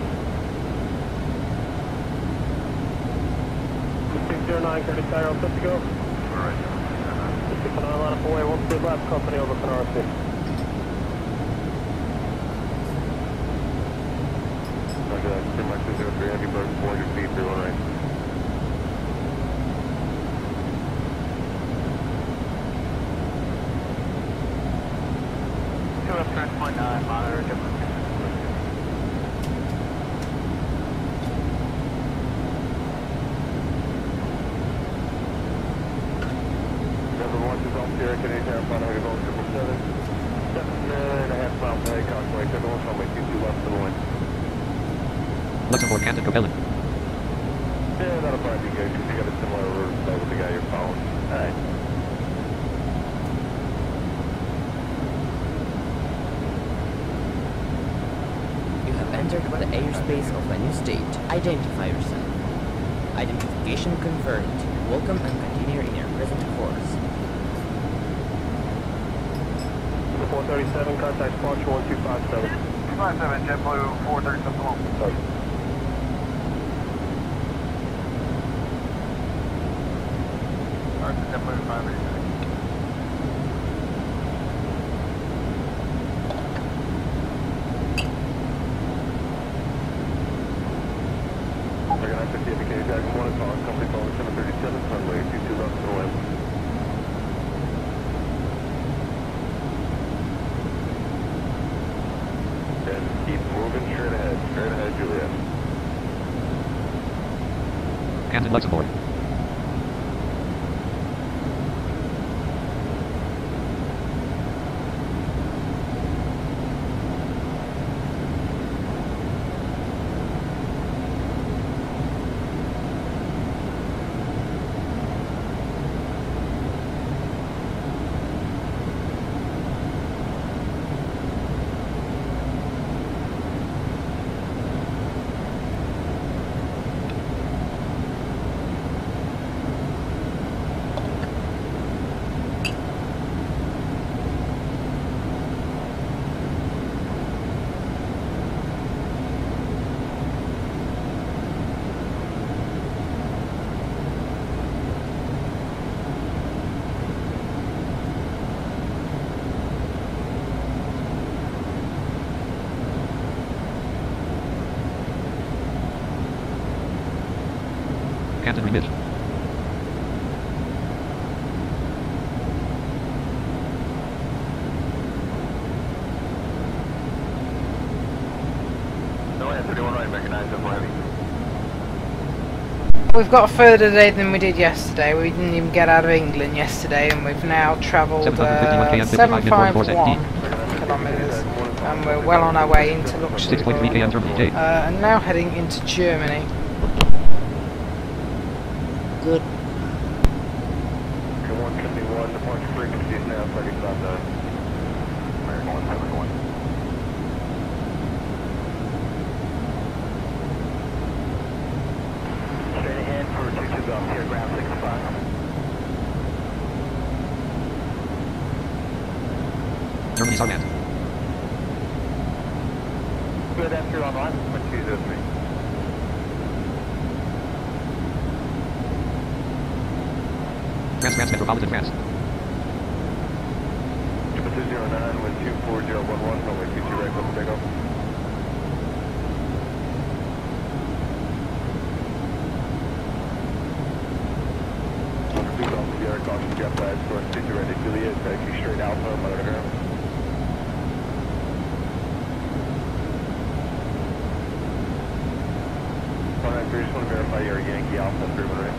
609, Curtis Cairo, set to go. Alright. 609, line up away, 1 speed left, company over Canarsie. Roger that, 3 heavy bird, 400 feet, 31 right. Monitor, Luxembourg, Canton, Capella. Yeah, that'll probably be good because you got a similar route with the guy you're following. Alright. You have entered the airspace of a new state. Identify yourself. Identification confirmed. Welcome and continue in your present course. 437, contact departure 1257. 257, JetBlue 437 home. Sorry. Alright, JetBlue 586. Recognize 50 indicated Dragon 1 o'clock, company phone 737, runway 22 left to the wind. And keep moving straight ahead, Juliet. Canton, Luxembourg. Canton, remit. No, 31 right, recognize that heavy. We've got a further day than we did yesterday. We didn't even get out of England yesterday, and we've now travelled 751 kilometres, and we're well on our way into Luxembourg, 6.3 km Germany gate. and now heading into Germany. Good. 171, departure frequency is now 30.9. American 171. Straight ahead for 22 Golf, here, ground 65. Germany, Sargant. Good after online, 203. France, Metropolitan France. 209 with 24011, runway 22 right, close to takeoff. Speed off the air, caution jet flags, source 22 ready, Juliet, taxi straight Alpha, monitor ground. Alright, we just want to verify you're a Yankee Alpha, 31 right.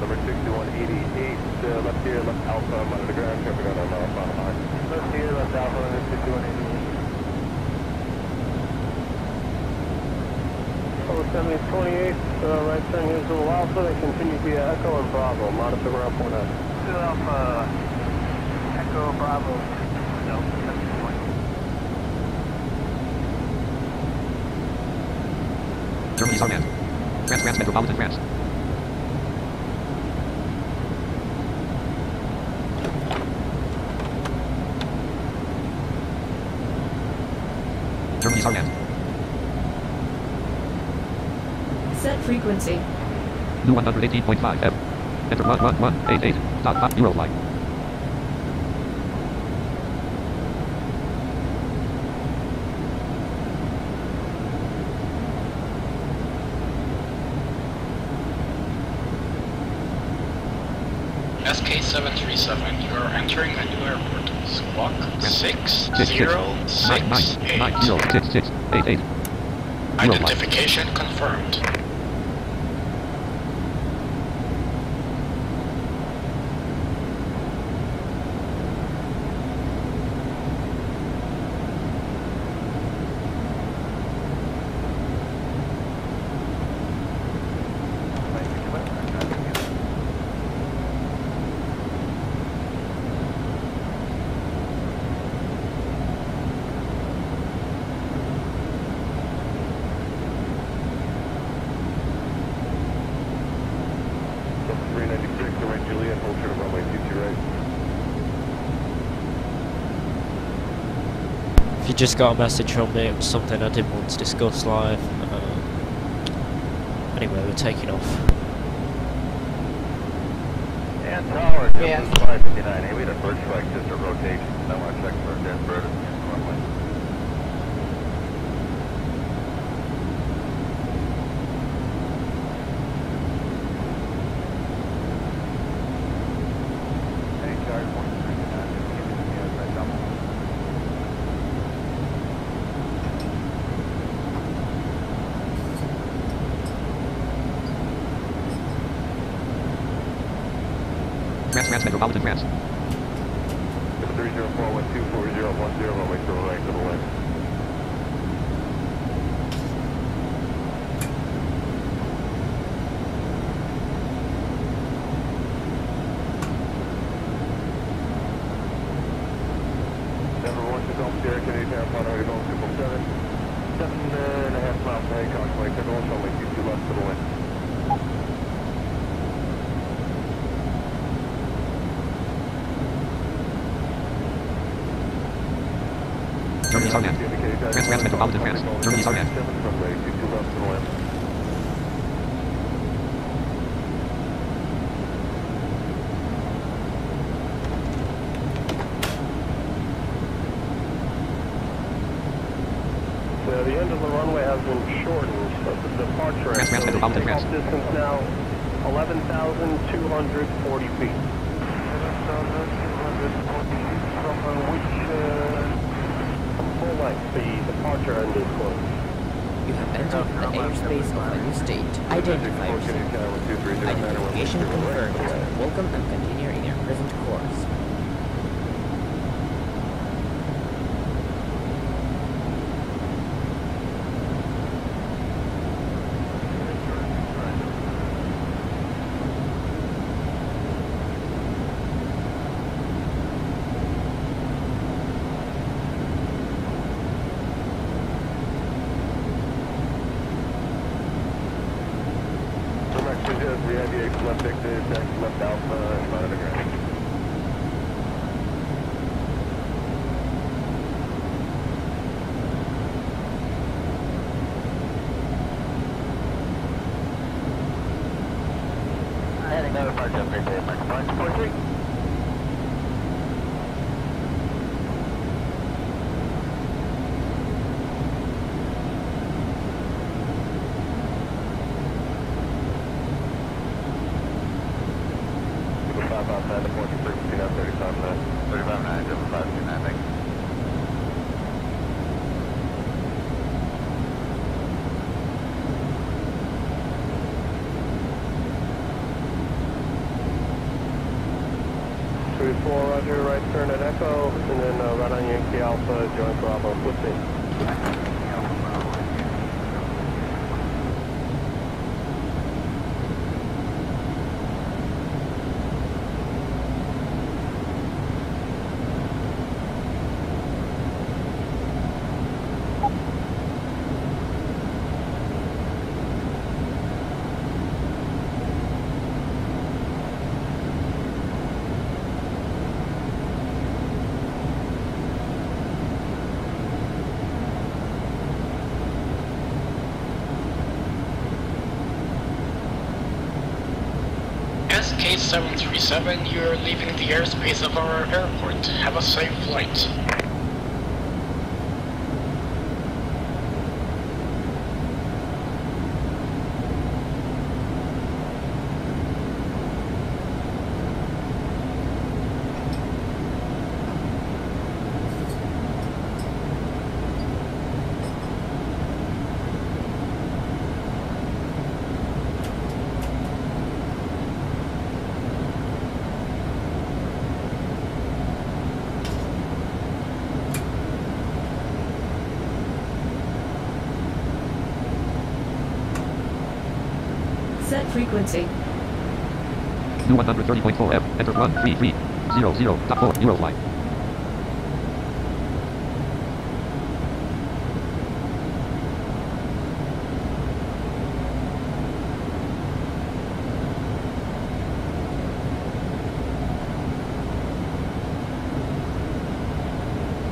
Number 6188, left here, left Alpha, monitor ground, traffic on Alpha, line. Left here, left Alpha, 6188. Over 7028, right turn here, Zulu Alpha, they continue via Echo and Bravo, monitor ground 49. Zulu Alpha, Echo, Bravo, no, 7020. Germany, Sargant. France, Metropolitan France. Germany, Saarland. Set frequency. New 118.5 F. Enter 11188. Eurofly. SK737, you are entering a new airport. Squawk 6068. Identification confirmed. If you just got a message from me, it was something I didn't want to discuss live. Anyway, we're taking off. And tower, Yeah. 559. Hey, we had a bird strike, just a rotation. I want to check for a dead bird. France, Metropolitan France. 304124010, runway to the right to the left. Number 1 to Gulf Sierra, Kennedy Town, Pond, Hardy, Gulf 247. 7.5 miles to Hancock, Lake, Tickle, runway 22 left to the wind. Germany, Saarland. France, Metropolitan France. Germany, Saarland. So the end of the runway has been shortened, so the departure France, Metropolitan France. distance now 11,240 feet. 11,240 feet from which full length, the departure end is closed. You have entered the airspace of a new state. Identify yourself. Identification confirmed. Welcome and continue in your present course. We have the left exit, left alpha, and monitor ground. Heading now to Park Jump, Park 43. Outside the 40 frequency now 35.9, 35.9, 7529, thanks. Roger, right turn at Echo, and then right on Yankee Alpha, join Bravo 15. K737, you're leaving the airspace of our airport. Have a safe flight. Set frequency. New 130.4 F. Enter 13300.4 Eurofly.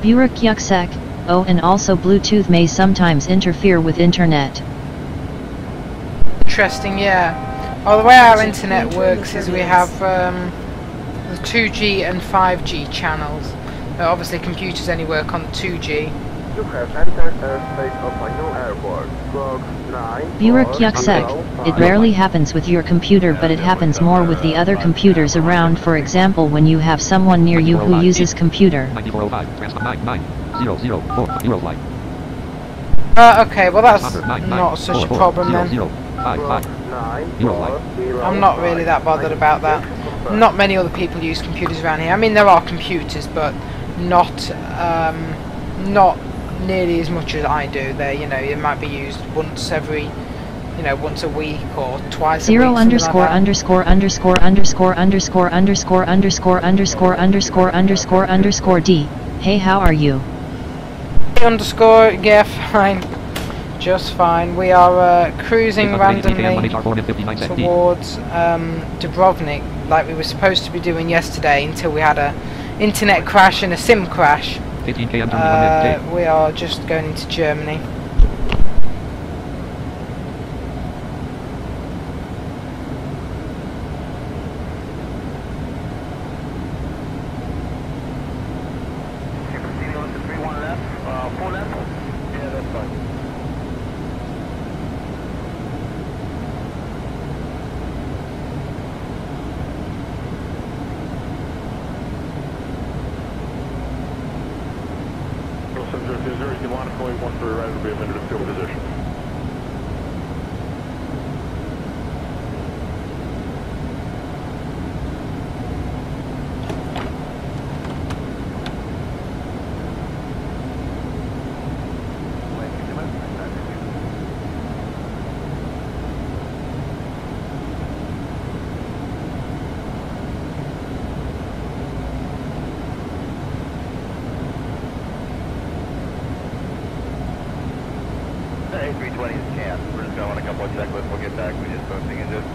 Burak Yuksek, oh, and also Bluetooth may sometimes interfere with internet. Interesting, yeah. Well, the way our internet works is we have the 2G and 5G channels. Obviously computers only work on 2G. You have entered airspace of a new airport. Burak Yuksek, it rarely happens with your computer, but it happens more with the other computers around. For example, when you have someone near you who uses computer. 9405, Okay, well that's not such a problem then. I'm not really that bothered about that. Not many other people use computers around here. I mean, there are computers, but not nearly as much as I do. They, you know, it might be used once every, you know, once a week or twice a week. 0 underscore underscore underscore underscore underscore underscore underscore underscore underscore underscore underscore D. Hey, how are you? Underscore, yeah, fine. Just fine. We are cruising randomly towards Dubrovnic, like we were supposed to be doing yesterday, until we had a internet crash and a SIM crash. We are just going into Germany. A320 is canned. We're just going on a couple of checklists. We'll get back. We just posting and just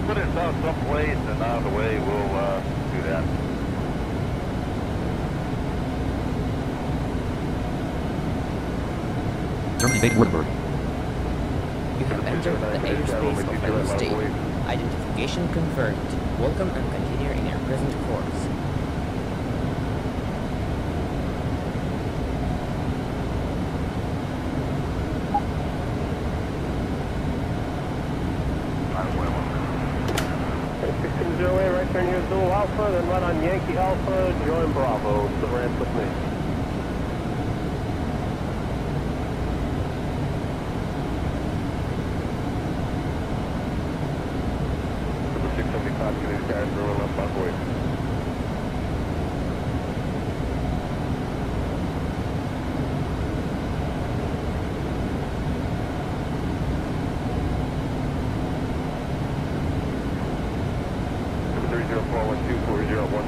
put it down someplace and out of the way. We'll do that. Germany Base Württemberg. You have entered the airspace of a new state. Identification confirmed. Welcome and continue in your present course. Right turn here, Zulu Alpha, then run on Yankee Alpha, join Bravo. So ramp with me. The 675 to these guys rolling up Buckway.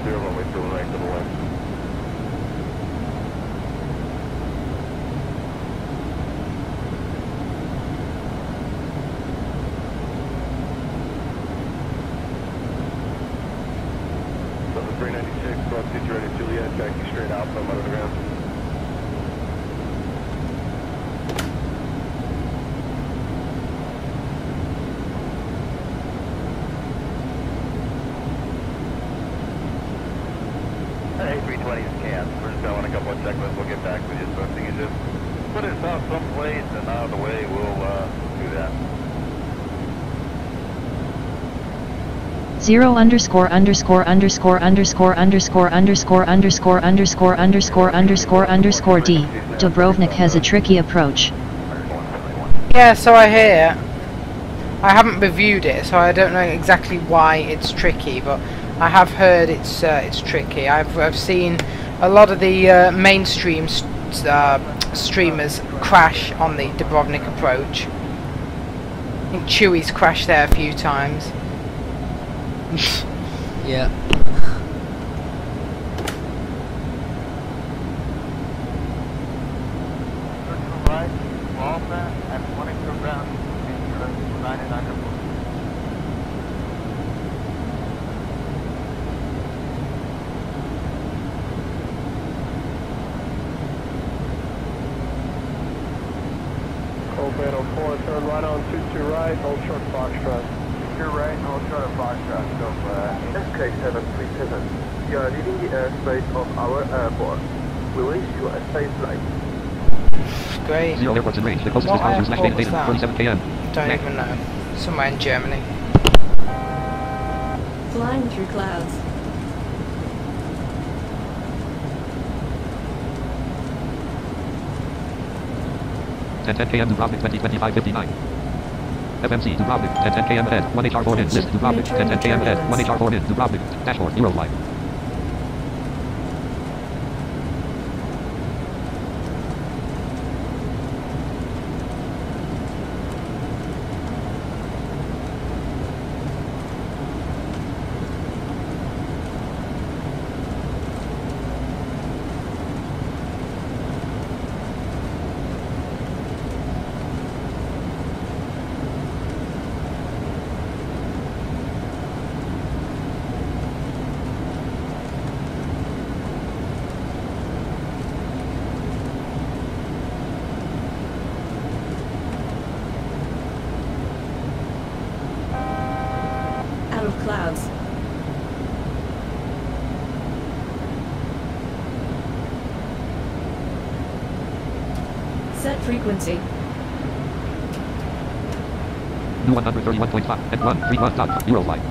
Runway 30 to the left. best thing is just put it out someplace and out of the way, we'll do that. 0 underscore underscore underscore underscore underscore underscore underscore underscore underscore underscore underscore D. Dubrovnik has a tricky approach. Yeah, so I hear. I haven't reviewed it, so I don't know exactly why it's tricky, but I have heard it's tricky. I've seen a lot of the mainstream streamers crash on the Dubrovnik approach. I think Chewy's crashed there a few times. Yeah. Open 04, turn right on 22 right, hold short Foxtrot. 22 right, hold short Foxtrot. Go SK737, you are leaving the airspace of our airport. We wish you a safe flight. Great. 0 airports in range. The closest is Hauser/Dayton, 47 km. Don't even know. Somewhere in Germany. Flying through clouds. Ten km Dubrovnik 2025-59. FMC Dubrovnik 10 km ahead. 1 HR4 in. List Dubrovnik 10 km ahead. 1 HR4 in. Dubrovnik. Dashboard. Euroline. Out of clouds. Set frequency. New 131.5 and 131 dot Euroline.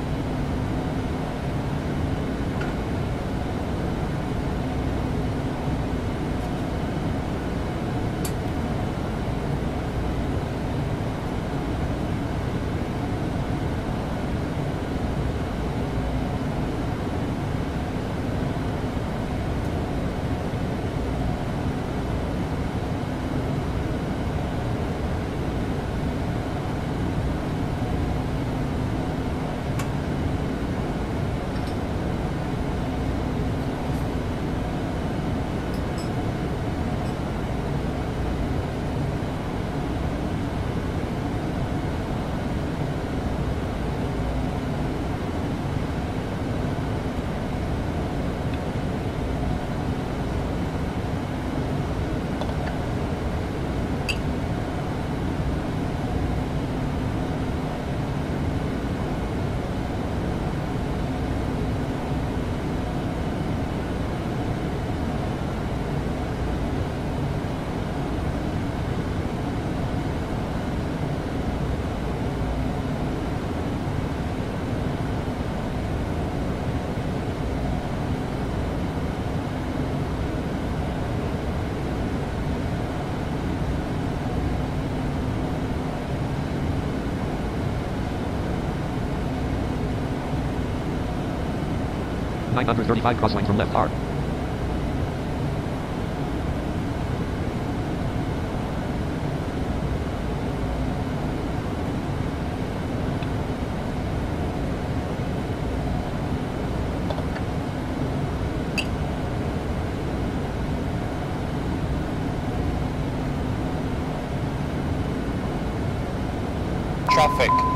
(935) crossline from left hard.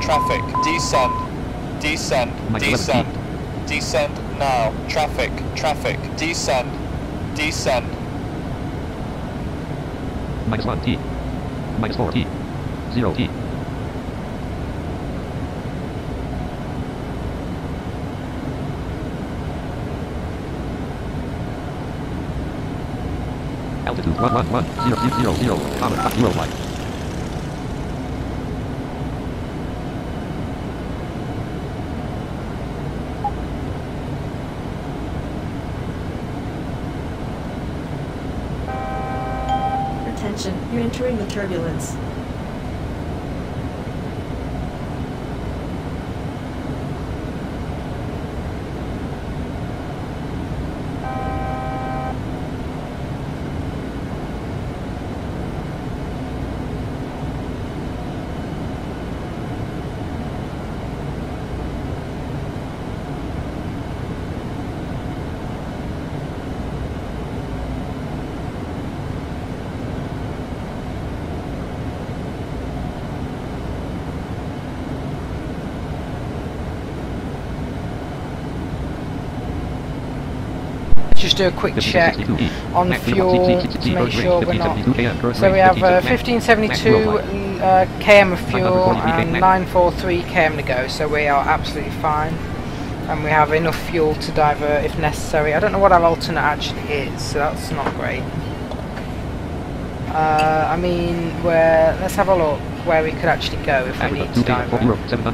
Traffic, descend, descend now, traffic, descend, -1 T, -4 T, 0 T. Altitude 0 flight. Attention, you're entering the turbulence. Just do a quick check on fuel to make sure we're not. So we have 1572 km of fuel and 943 km to go, so we are absolutely fine. And we have enough fuel to divert if necessary. I don't know what our alternate actually is, so that's not great. I mean, let's have a look where we could actually go if we need to divert,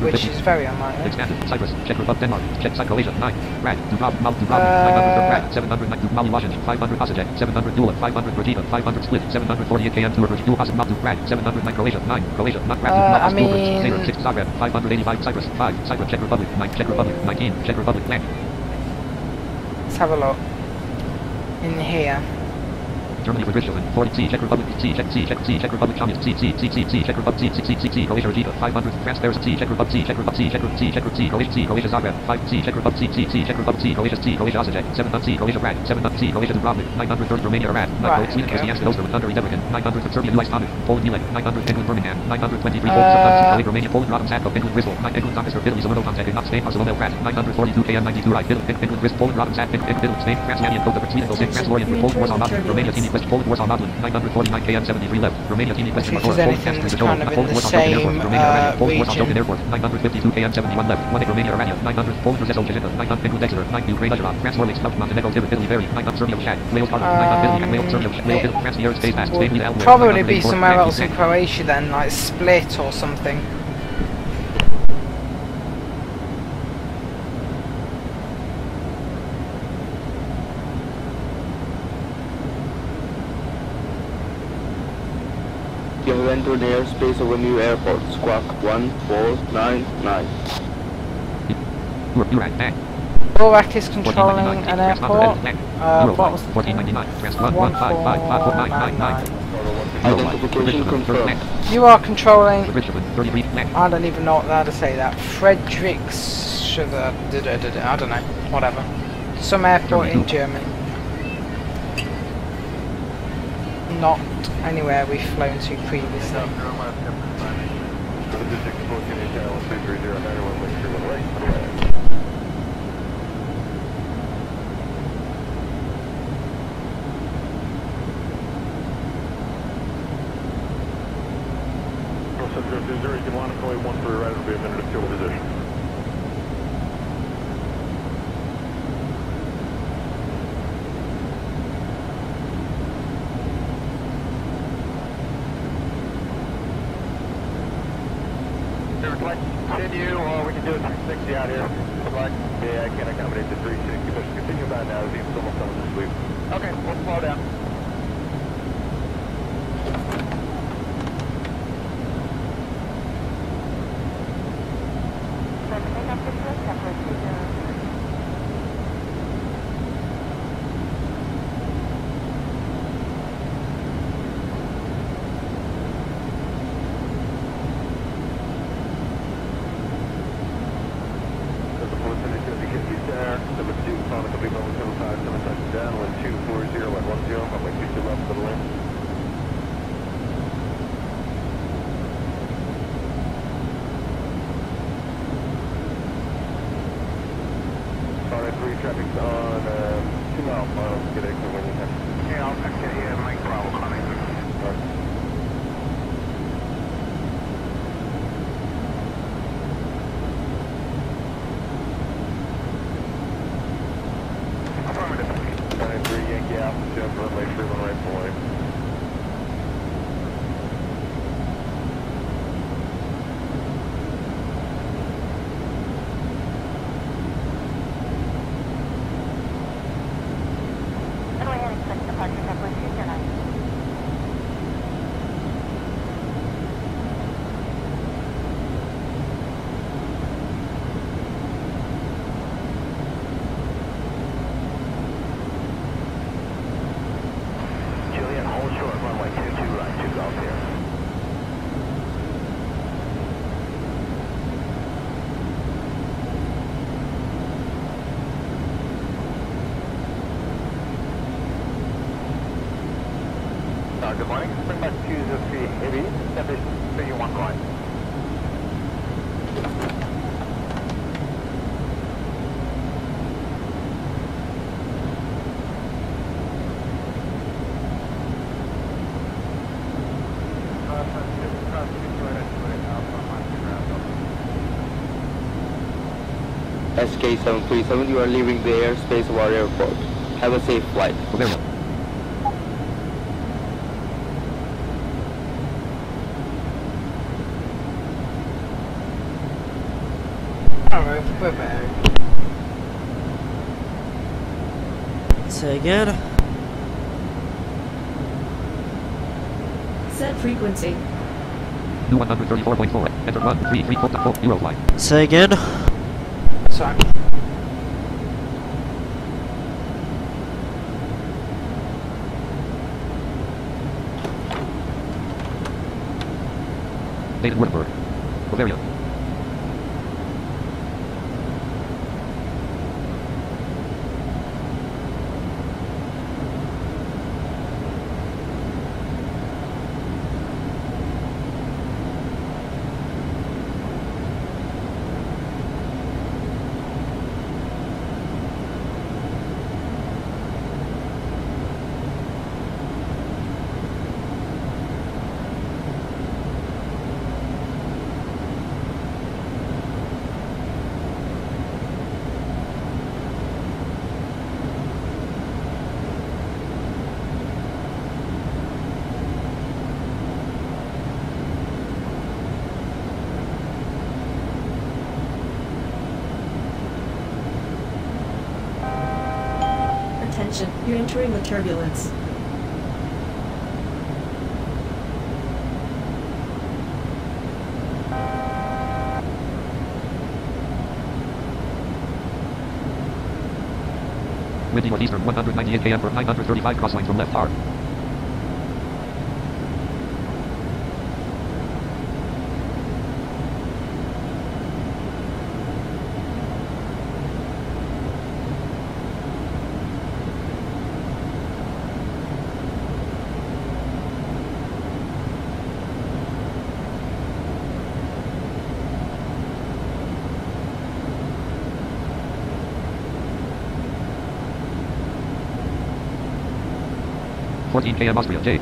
which is very unlikely. Cyprus, Czech Republic, Denmark, Czech Croatia, 9, Rad, Dubrovnik, 900 700 Mali Washington, 500 Passager, 700 Dula, 500 Regina, 500 Split, 748 km to Dual Passager, Malta, Rad, 700 Croatia, 9, Croatia, not Rad, I mean, 6 Zagreb, 585 Cyprus, 5, Cyprus, Czech Republic, 9, Czech Republic, 19, Czech Republic, land. Let's have a look in here. Germany with Richland, 40 Czech Republic, Czech Republic, Communist, Czech Republic, Croatia, Regina, 500, France, Paris, Czech Republic, Croatia, Zagreb, 5 Czech Republic, Croatia, Osijek, 7 Croatia, Rad, 7 Croatia, Dubrovnik, 930 Romania, Rad, 9 Sweden, Christiansen, Oster, Hungary, Debrecen, 900 Serbia, New Iceland, Poland, Milan, 900 England, Birmingham, 923 Poland, Romania, Poland, Rotterdam, Sadko, England, Bristol, 9 England, Doncaster, Italy, Zolino, Contact, not Spain, Barcelona, Rad, 942 km, 92 Ride, England, Bristol, Poland, Rotterdam, Sadko, England, Spain, France, Anian, Costa, Sweden, France, Lorient, Poland, Warsaw, Modlin, Romania, Team West, Poland, Warsaw, Modlin, 949 km, 73 left, Romania, Team West, If there's anything that's kind of in the same region. Airport, 952 km, 71 left, 1 Romania, Arania, 900 Poland, Roseto, Jezina, 900 England, Exeter, 9 Ukraine, Ajarov, France, Orleans, South Montenegro, Italy, Berry, 900 Serbia, Shad, Wales, Cardiff, 900 Wales, Serbia, Wales, France, Europe, Space, Pass, Spain, Albuquerque, probably be somewhere else in Croatia then, like Split or something. You have entered the airspace of a new airport, Squawk 1499. Borak is controlling an airport. What was the 1499? Identification confirmed. You are controlling. I don't even know how to say that. Friedrichs. I don't know. Whatever. Some airport in Germany. Not anywhere we've flown to previously. You can line up only one for your right, it'll be a minute of fuel position. Continue, or we can do a 360 out here. Yeah, I can't accommodate the 360, but continue about now. It's almost done with the sweep. Okay, we'll slow down. Traffic's on 2 mile. Get exit when you can. Yeah, I'll get you. Make problem on it. Affirmative. 93 Yankee Alpha, runway 31 right for Good morning. Bring back 203 heavy, establish 31 right. SK737, you are leaving the airspace of our airport. Have a safe flight. Bavaria. Alright, we're back. Say again. Set frequency. New 134.4. Enter 133.4 Euro flight. Say again. Sorry. Baden-Württemberg. Bavaria. Attention, you're entering the turbulence. Windy northeastern 198 km for 935 crossline from left hard. Fourteen km Austria, J.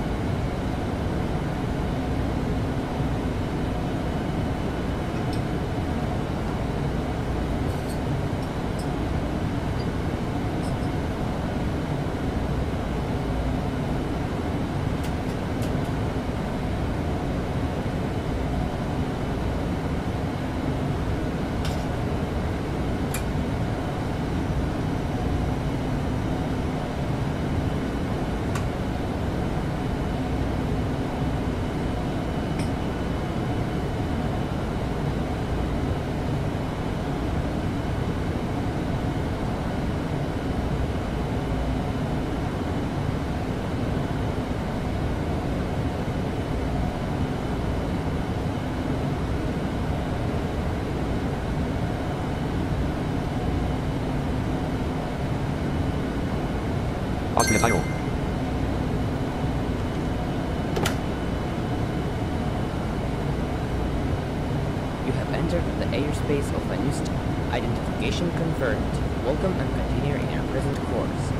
Austria Tyrol. You have entered the airspace of a new state. Identification confirmed. Welcome and continue in your present course.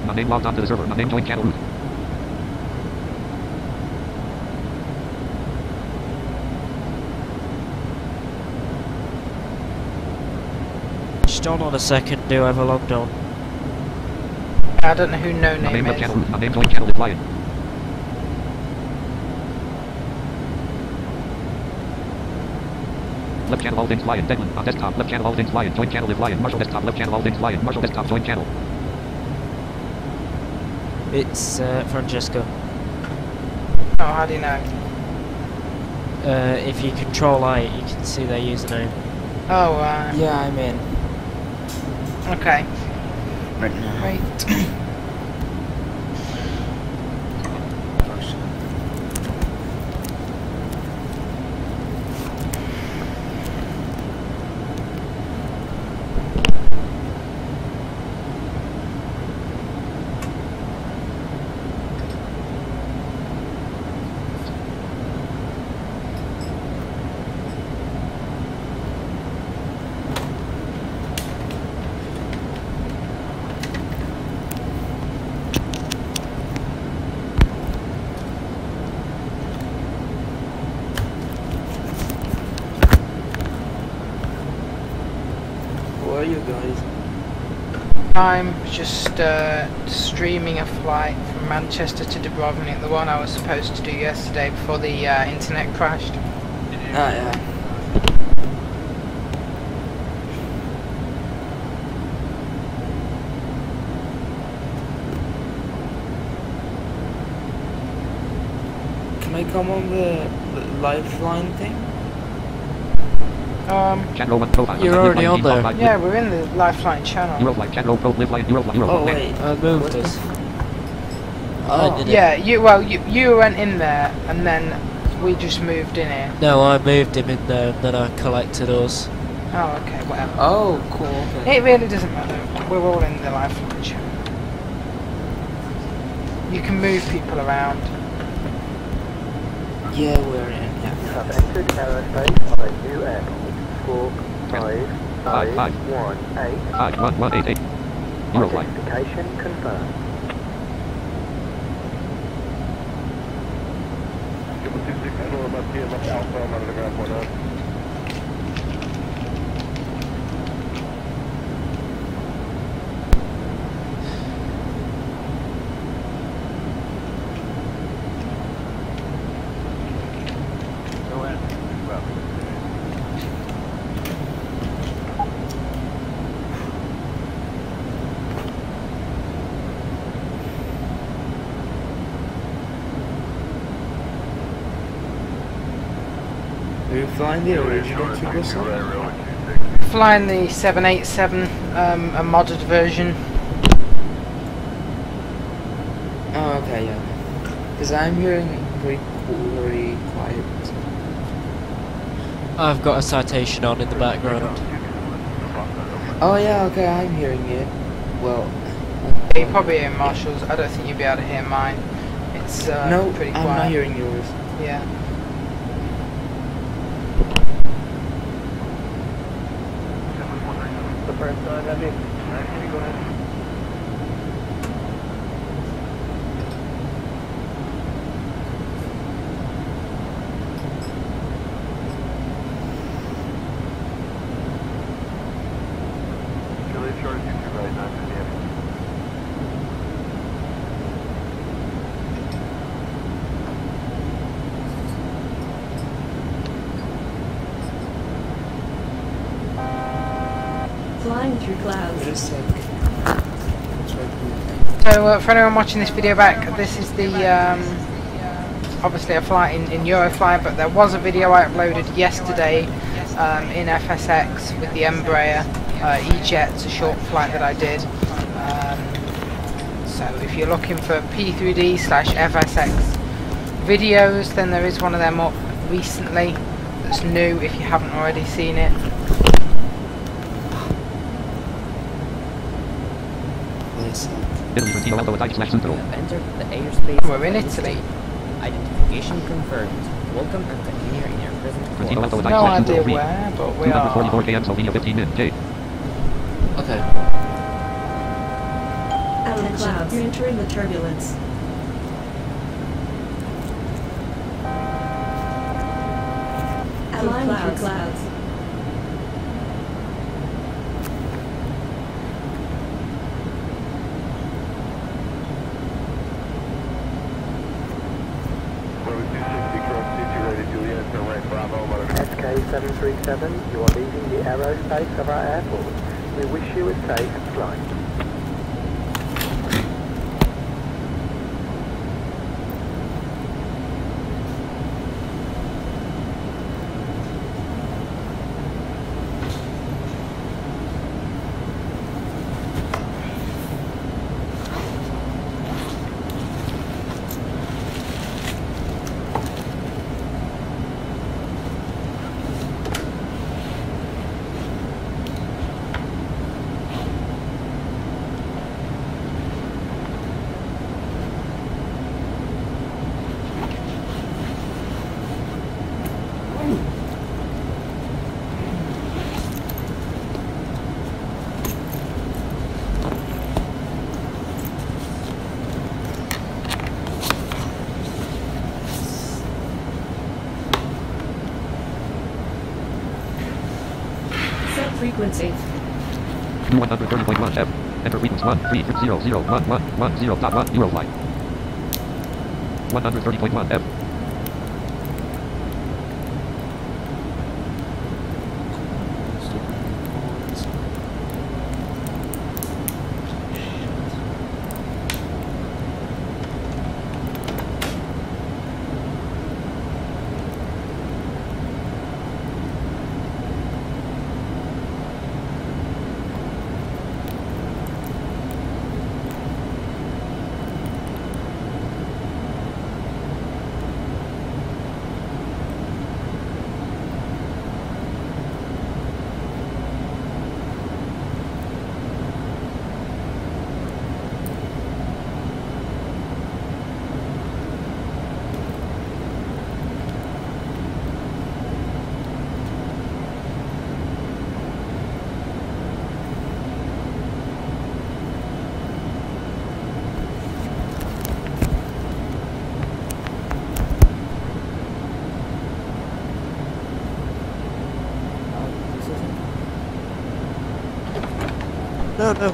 My name logged onto the server. My name joined channel root. Just hold on a second, do I have a logged on? I don't know who no My name name is. channel root. My name joined channel lion. Left channel all things lion. Declan on desktop. Left channel all things lion. Join channel live lion. Marshall desktop. Left channel all things lion. Marshall desktop. Join channel. It's Francesco. Oh, how do you know? If you control I, you can see their username. Oh, Yeah, I'm in. okay. right now. Right. Where are you guys? I'm just streaming a flight from Manchester to Dubrovnik, the one I was supposed to do yesterday before the internet crashed. Ah, yeah. Can I come on the lifeline thing? You're already on there. Yeah, we're in the Lifeline channel. Oh wait, I moved us. Oh, yeah, you went in there and then we just moved in here. No, I moved him in there and then I collected us. Oh, okay, whatever. Oh, cool. Okay. It really doesn't matter. We're all in the Lifeline channel. You can move people around. Yeah, we're in. You have entered aerospace of a new airport. Squawk 5518. Identification confirmed. Are you flying the original Tucson? Flying the 787, a modded version. Oh, okay, yeah. Because I'm hearing very cool, very quiet. I've got a citation on in the background. Oh yeah, okay, I'm hearing it. Well, You probably hear Marshall's. I don't think you'll be able to hear mine. It's no, pretty quiet. I'm not hearing yours. Yeah. The first time, heavy. Actually, go ahead. Julie, short, you two right now, Flying through clouds. Wait a sec. So for anyone watching this video back, this is the obviously a flight in Eurofly, but there was a video I uploaded yesterday in FSX with the Embraer E-Jet's, a short flight that I did. So if you're looking for P3D/FSX videos, then there is one of them up recently that's new if you haven't already seen it. You have entered the airspace. We're in Italy. Identification confirmed. Welcome and continue in your present course. No idea where, but we are. 44 km, Slovenia 15 min. J. Okay. Out of the clouds. You're entering the turbulence. Flying through clouds. SK737, you are leaving the aerospace of our airport. We wish you a safe flight. frequency. 130.1 F. Enter frequency 130011110.1 Euroflight. 130.1 F. No, no.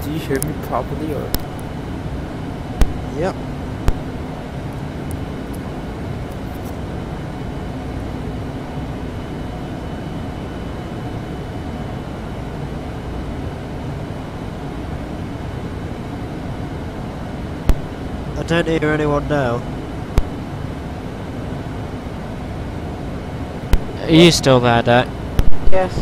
Do you hear me properly or? Yep. I don't hear anyone now. Are you still there, Dak? Yes.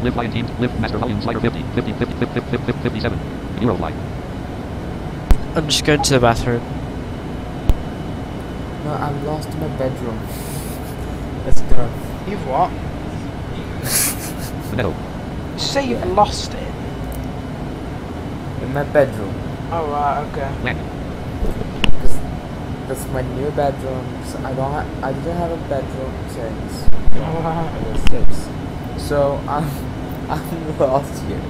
Live flying teams, live master volume slider 50, 50, 50, 50, 50, 50, 57. Euroflight. I'm just going to the bathroom. No, I'm lost in my bedroom. Let's go. You've what? No. You say you've lost it? In my bedroom. Oh right, okay. When? That's my new bedroom. So I didn't have a bedroom since Alright. I was 6. So I'm lost here.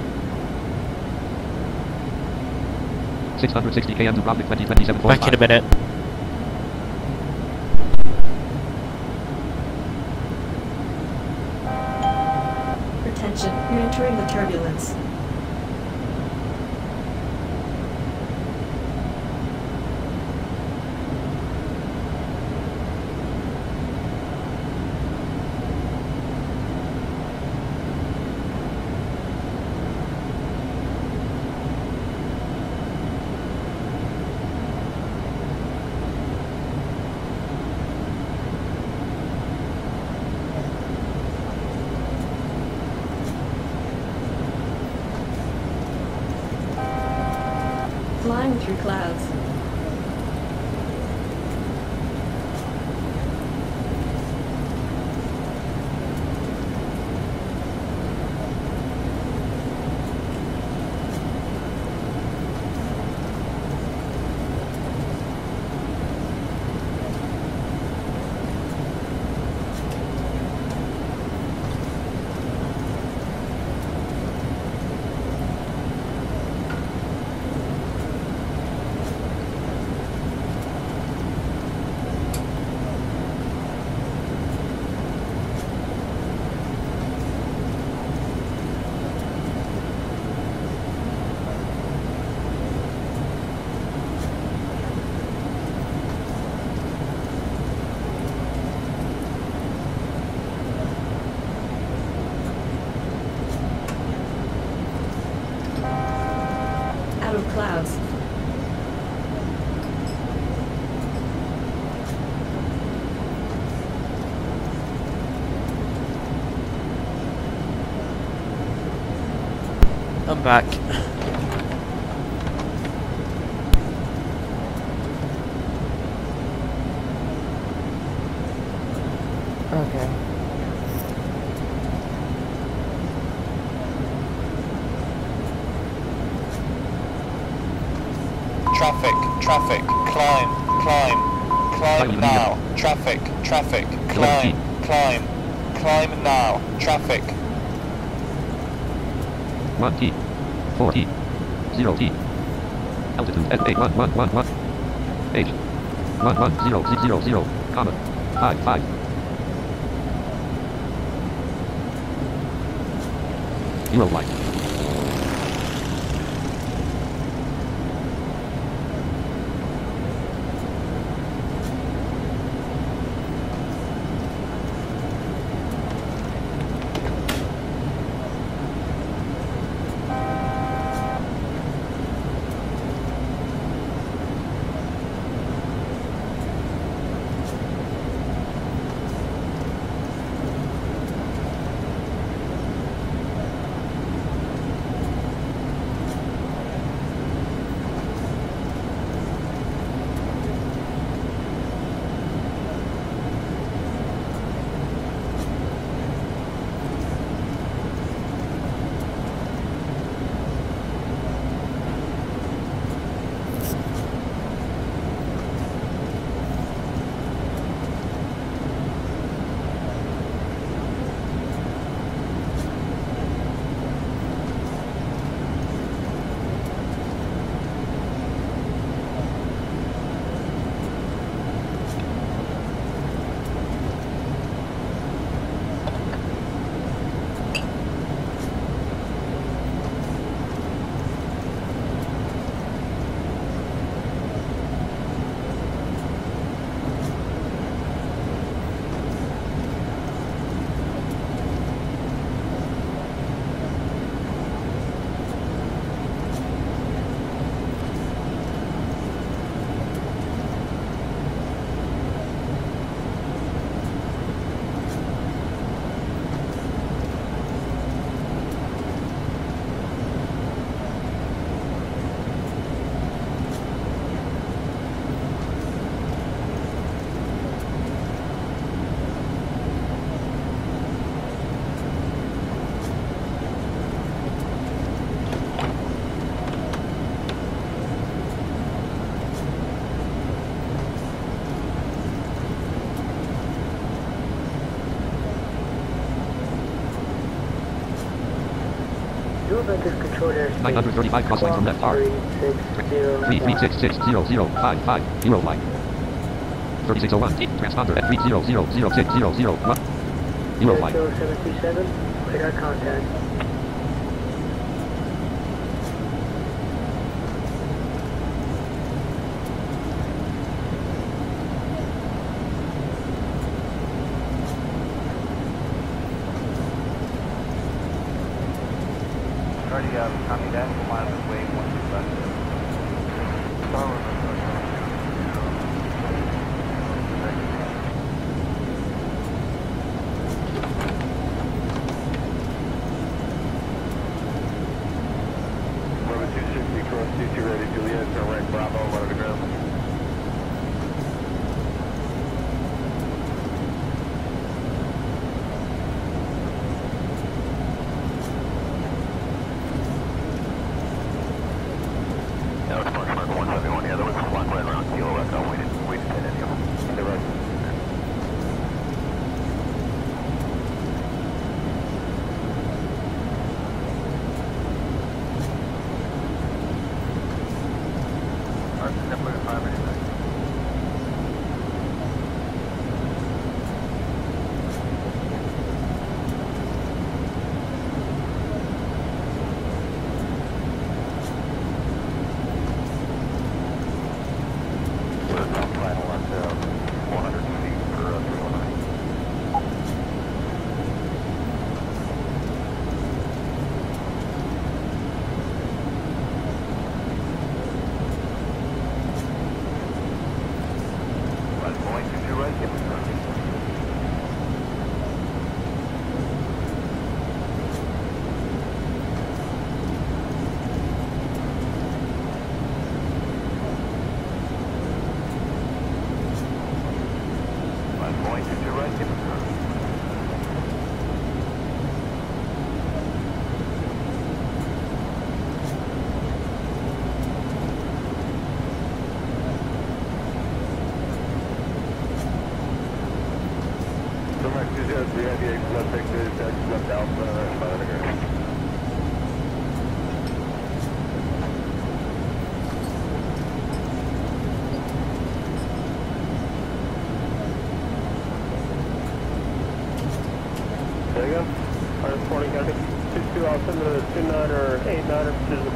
660 km Dubrovnic 2027. Back in a minute. Attention, you're entering the turbulence. Flying through clouds. out of clouds. I'm back. Okay. Traffic, traffic, climb, climb, climb now. Traffic, traffic, climb, climb, climb now. Traffic. 1T, 4T, 0T, altitude S8111, H, 11000, comma, 55. Zero light. Dubrovnic control airspace. 935 crossline from left hard. 3366055, zero line. 3601, transponder at 300060001. Zero line. 737, radar contact. Already copy that. We'll line up and wait once it's left. Bravo 260, cross CT ready, Juliet, turn right, Bravo, one on the ground. That was Mark 171, the other was block right around Kilo, left on, waited 10 in the right.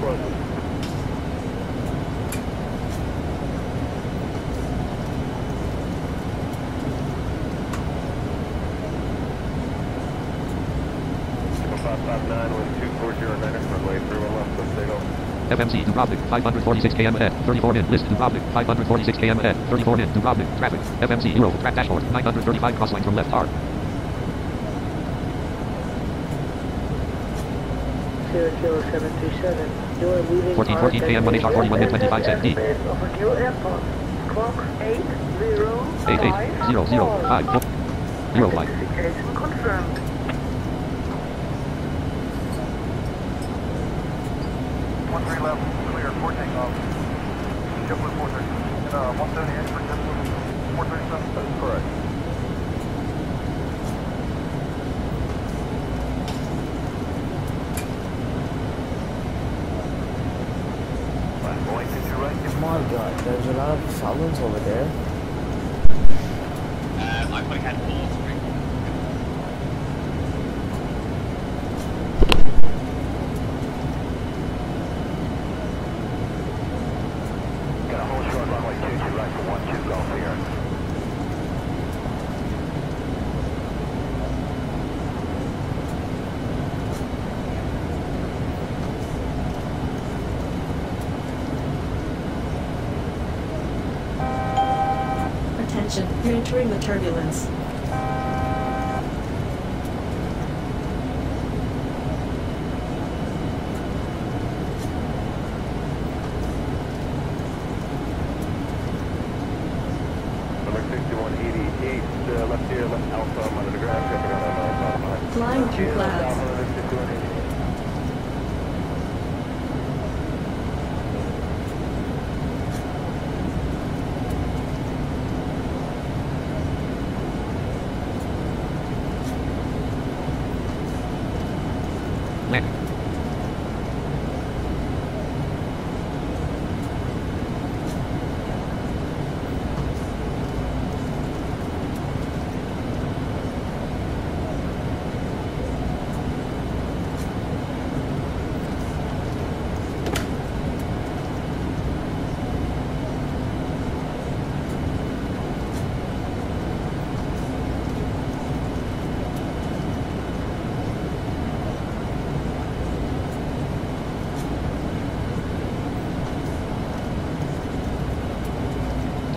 closest. FMC Dubrovnic, 546 km ahead, 34 in, list Dubrovnic, 546 km ahead, 34 in, Dubrovnic, traffic, FMC Euro, track dashboard, 935 crossline from left, hard. 00727, you are leaving 14 km 1 HR 41 min 25 cent D. Overdue airport, clock 8054. 88005, 0 flight. Identification confirmed. Clear, 4 takeoff. JetBlue 430. 178 for JetBlue 437. That's correct. My god, there's a lot of saloons over there. I probably had 4. Attention, you're entering the turbulence. Left here, left alpha, I'm under the ground, jumping on Flying through clouds.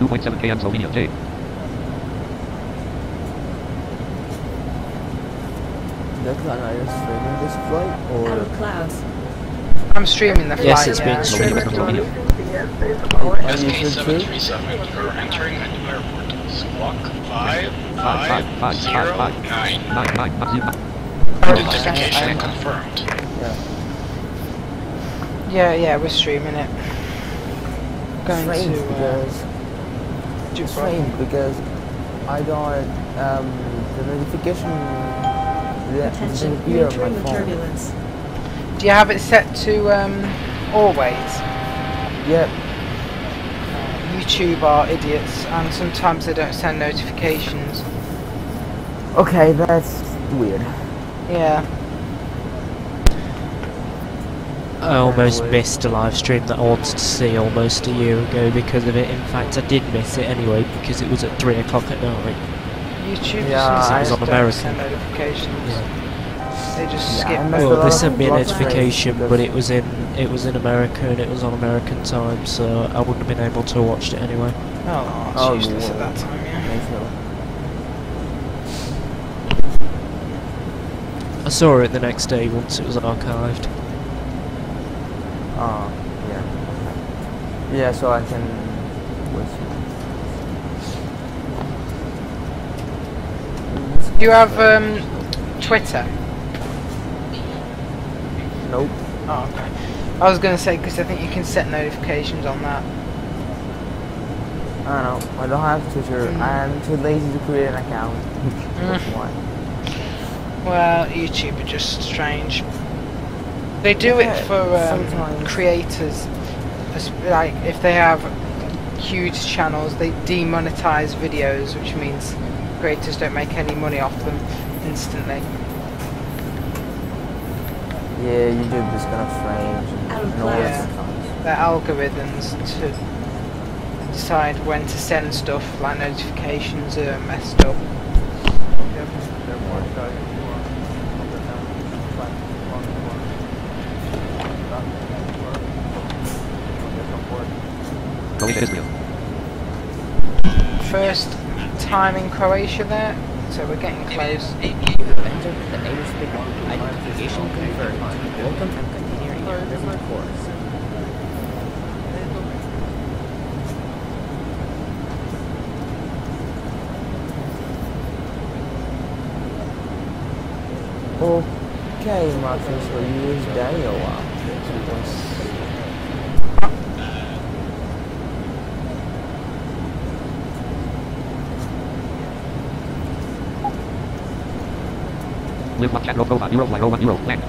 .7 km Slovenia, J. Look, are you streaming this flight or? Out of clouds. I'm streaming the flight. Yes, it's been Slovenia, streamed. Destiny 737, you're entering a new airport. Squawk 5509. Identification confirmed. Yeah, we're streaming it. Going Strange to because strange because I got the notification Attention, didn't you're appear on entering my the phone. turbulence. Do you have it set to always? Yep. YouTube are idiots, and sometimes they don't send notifications. Okay, that's weird. Yeah. I almost missed a live stream that I wanted to see almost a year ago because of it. In fact, I did miss it anyway because it was at 3 o'clock at night. YouTube It was on American. send notifications. They just skip Well, they sent me a notification, but it was in America and it was on American time, so I wouldn't have been able to watch it anyway. Oh, it's useless at that time, yeah. I saw it the next day once it was archived. Oh, yeah. Yeah, so I can watch Do you have Twitter? Nope. Oh, okay. I was going to say, because I think you can set notifications on that. I don't know. I don't have Twitter. I'm too lazy to create an account. That's why. Well, YouTube are just strange. They do it for creators. Like, if they have huge channels, they demonetize videos, which means creators don't make any money off them instantly. Yeah, YouTube is gonna frames and all that stuff. Their algorithms to decide when to send stuff, like notifications, are messed up. Croatia, Israel. First time in Croatia there, so we're getting close. Entered the airspace. Identification confirmed. Welcome and continue in your present course. Okay, Martin, so you use Daniel. Live one chat, Euro 1 Euro, land.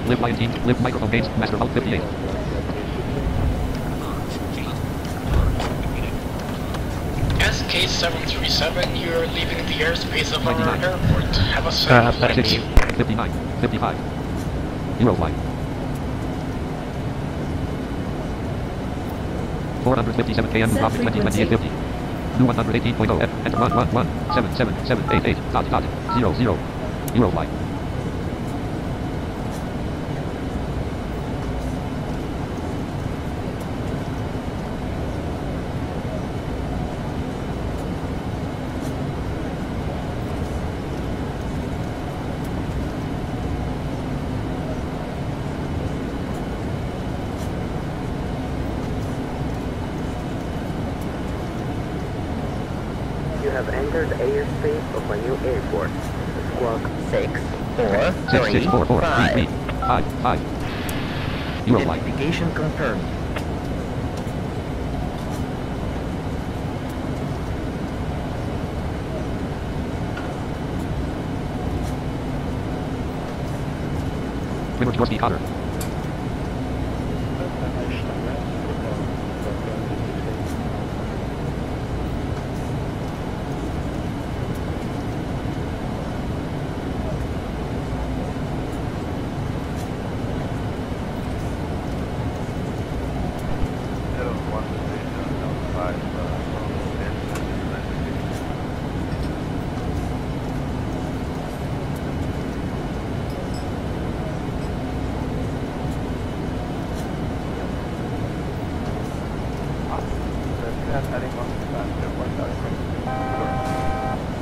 Live Lion Team, live microphone games, master out 58. SK737, you're leaving the airspace of our airport. Have a safe flight. 59, 55. Euro flight. 457 km, Dubrovnic 2028 50. New 118.0 F, enter 1117778 dot 00. Euro flight. You have entered the airspace of a new airport. Squawk 64345. Euro flight. Identification confirmed. River Dvorsky Cotter.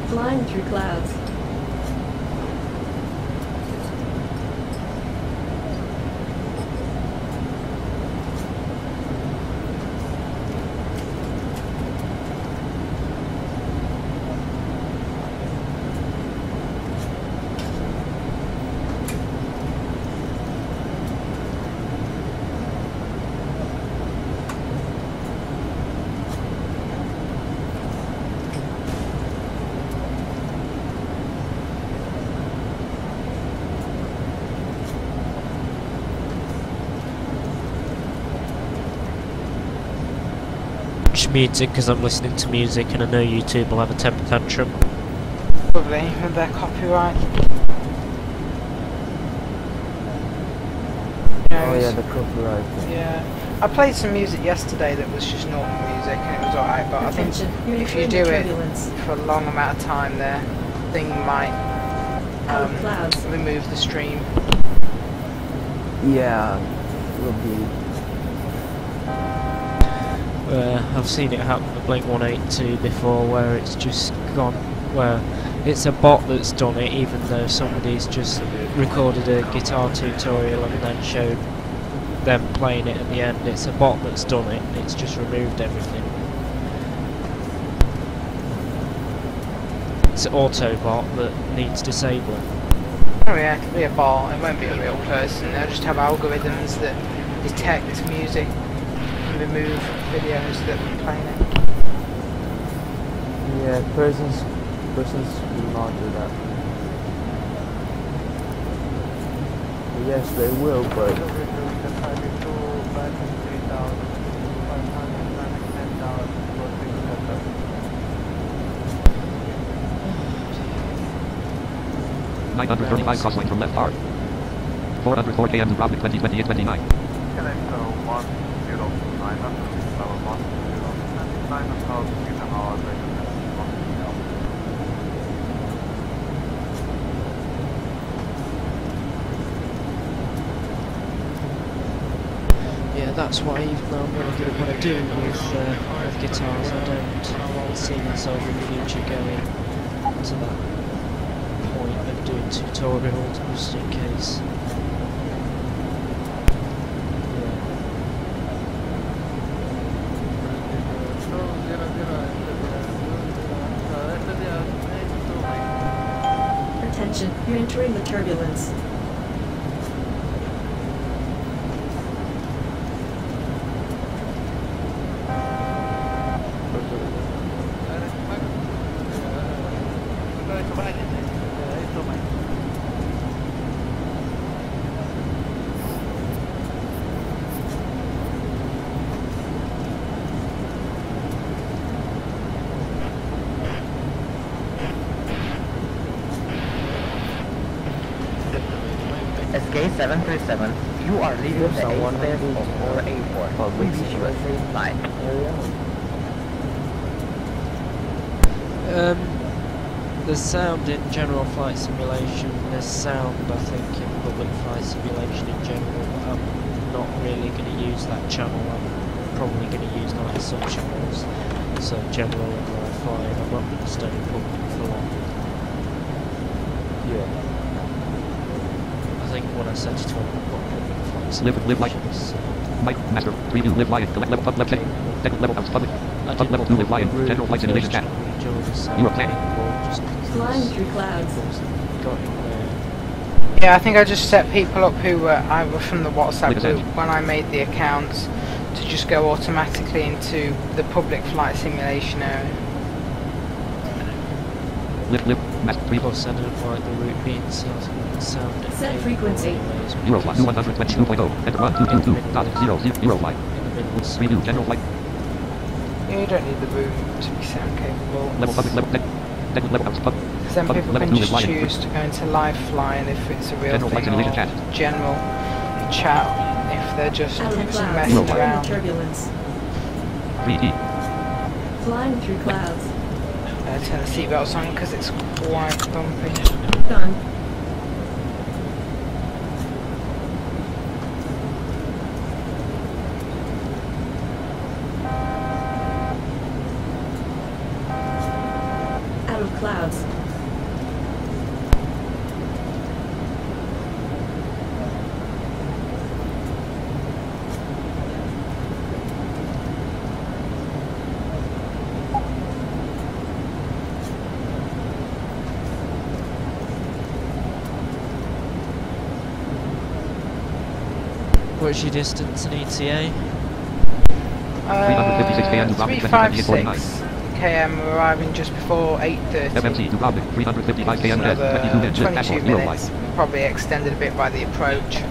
Flying through clouds. Muted because I'm listening to music and I know YouTube will have a temper tantrum. Probably with their copyright. Oh yeah, the copyright. Yeah. I played some music yesterday that was just normal music and it was alright, but I think if you do it for a long amount of time, the thing might remove the stream. Yeah, it will be. I've seen it happen with Blink 182 before, where it's just gone, where it's a bot that's done it, even though somebody's just recorded a guitar tutorial and then showed them playing it at the end. It's a bot that's done it, and it's just removed everything. It's an auto bot that needs disabling. Oh yeah, it could be a bot, it won't be a real person, they'll just have algorithms that detect music and remove videos that are playing it. Yeah, persons will not do that. Yes, they will, but 935 crossline from left hard. 404 km Dubrovnic 2028-29. Connect 109, level 109,000 feet an hour, Yeah, that's why even though I'm really good at what I do with guitars, I don't see myself in the future going to that point of doing tutorials just in case. Attention, you're entering the turbulence. SK737, you are leaving the airspace of 484. We wish you a safe flight. There's sound in general flight simulation, there's sound I think in public flight simulation in general, but I'm not really going to use that channel. I'm probably going to use like sub-channels, so general and flying. I'm not going to stay in public for long. Yeah. I think when I set it on, I've got public flight Live like Mike Master preview live lion left check level house public level 2 live lion general flight simulation chat. You are planning. Flying through clouds. Yeah, I think I just set people up who were either from the WhatsApp group when I made the accounts to just go automatically into the public flight simulation area. Live master preview. Set the route being sound. Set frequency. Euroflight 222.0 enter 1222.0 flight. Preview general flight. You don't need the room to be sound capable. Level public level house public. Then people can just choose to go into live flying if it's a real thing, or general chat if they're just messing around. Turbulence. Flying through clouds. Turn the seatbelts on because it's quite bumpy. Done. Out of clouds. What's your distance in ETA? 356 km Dubrovnic 356 km, we're arriving just before 8:30. FMC Dubrovnic 355 km Another 22 22 minutes, probably extended a bit by the approach.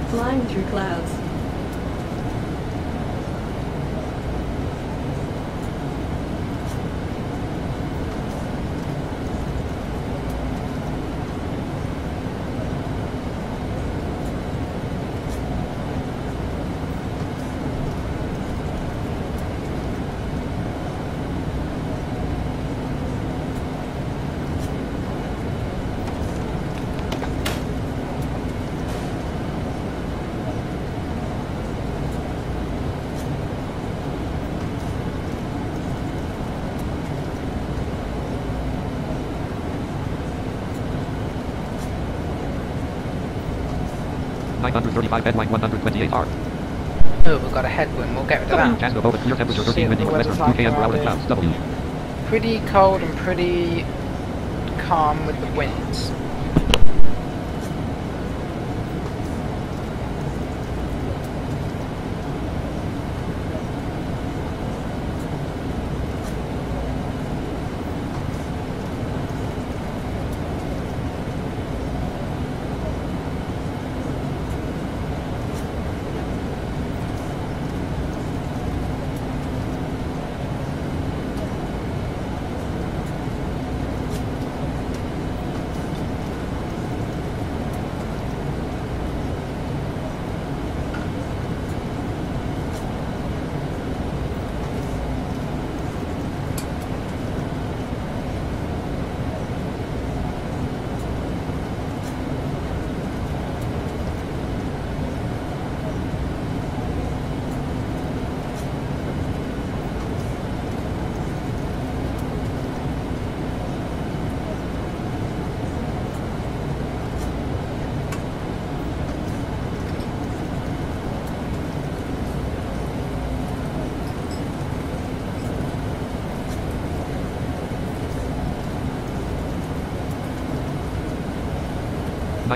Flying through clouds. .935 headline 128R. Oh, we've got a headwind, we'll get rid of that. Chance of over clear temperature 13 windy from western 2 km per hour and clouds W. Pretty cold and pretty calm with the winds.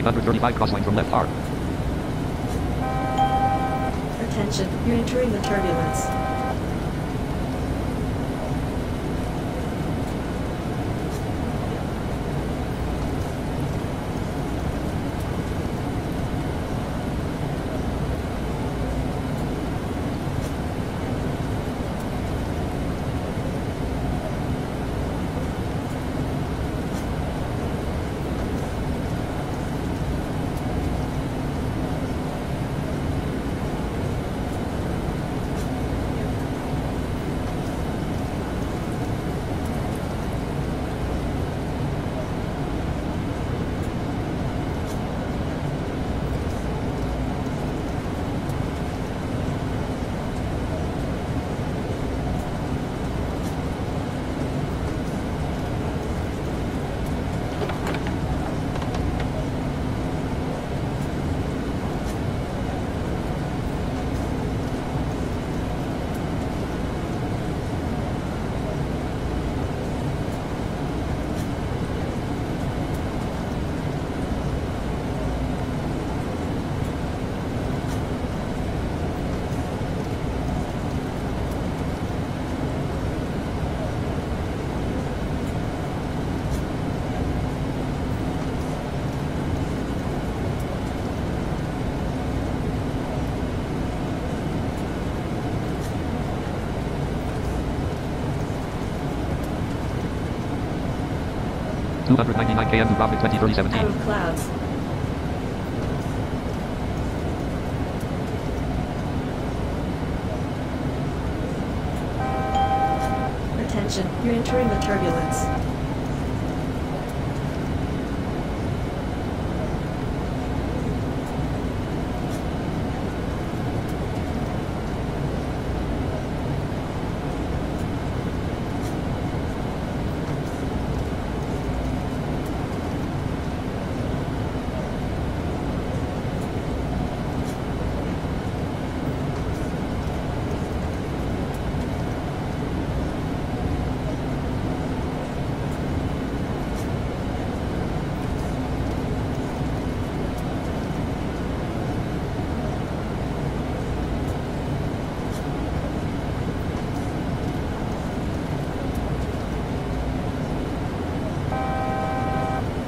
935 crossline from left hard. Attention, you're entering the turbulence. $299 km Dubrovnic 2030-17. Out of clouds. Attention, you're entering the turbulence.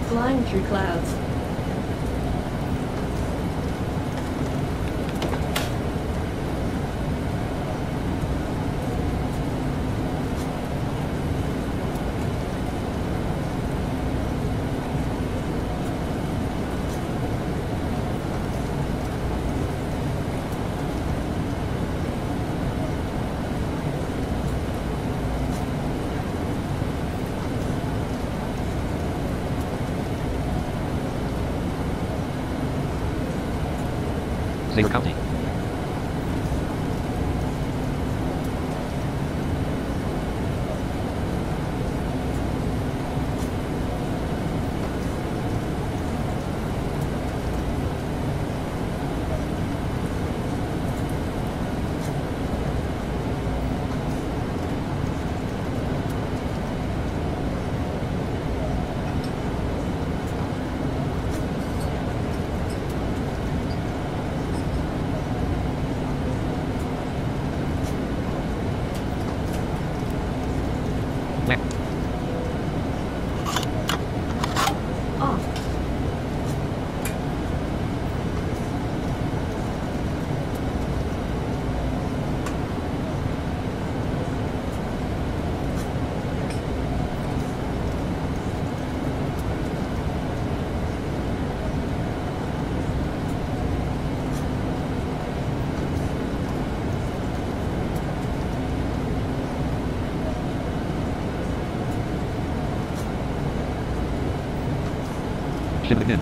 Flying through clouds. Sabre County. Shift again.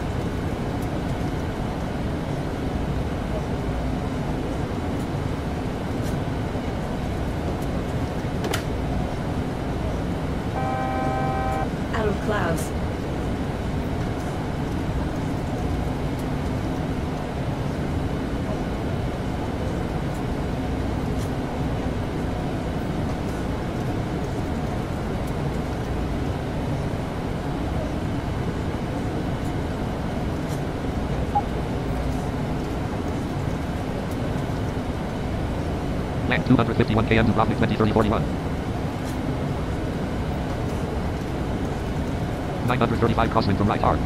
Out of clouds. 251 km Dubrovnic 203041. 935 crosswind from right hard.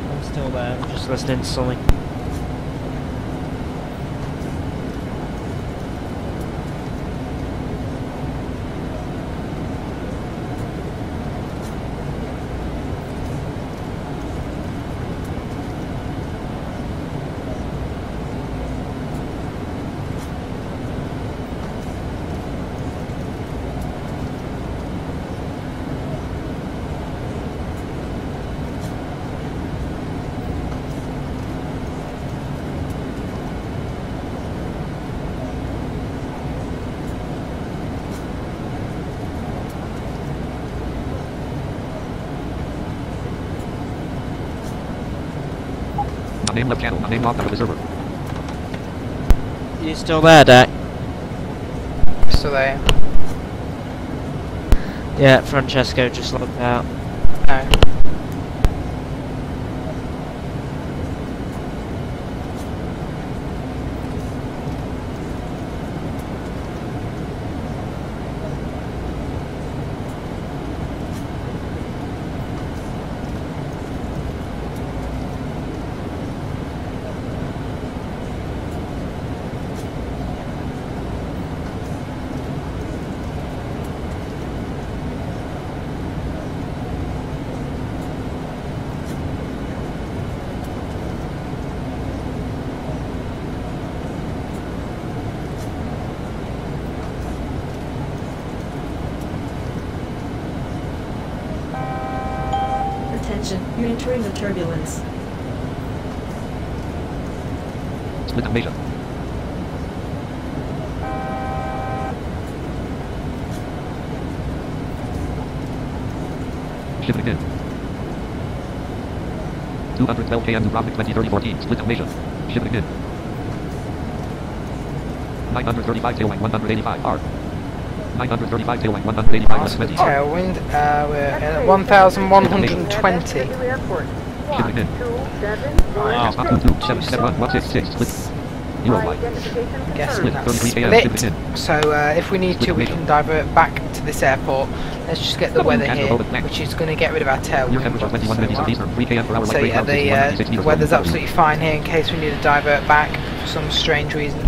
I'm still there, I'm just listening to something. Name left channel. Name locked out of the server. You still there, Dak? Still there. Yeah, Francesco just logged out. No. Attention, you're entering the turbulence. Split animation. Shifting in. 212 km Dubrovnic 203014. Split animation. Shifting in. 935 tailwind 185 R. 935 tailwind 185 less 20 R. Tailwind, we're at 1,120. Shifting in. Gas up to 2771666. Split. Euro wide. Guess Split that's 33 km. Shifting split. in. So if we need to, we can divert back to this airport. Let's just get the weather here, which is going to get rid of our Your temperature 21 degrees southeastern. 3 km per hour. So light yeah, breeze around 61 the meters weather's per absolutely fine here in case we need to divert back for some strange reason.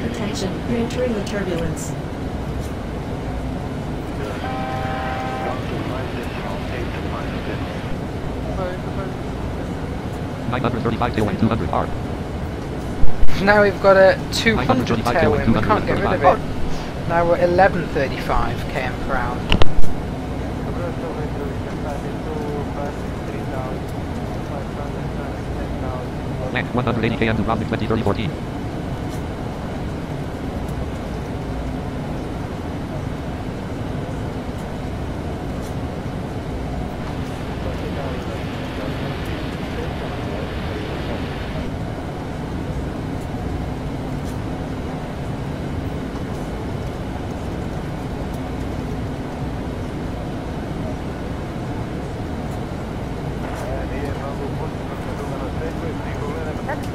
Attention, you're entering the turbulence. 935 tailwind 200 R. Now we've got a 200 tailwind, we can't get rid of it. Now we're 1135 km per hour. Land 180 km Dubrovnic 203014.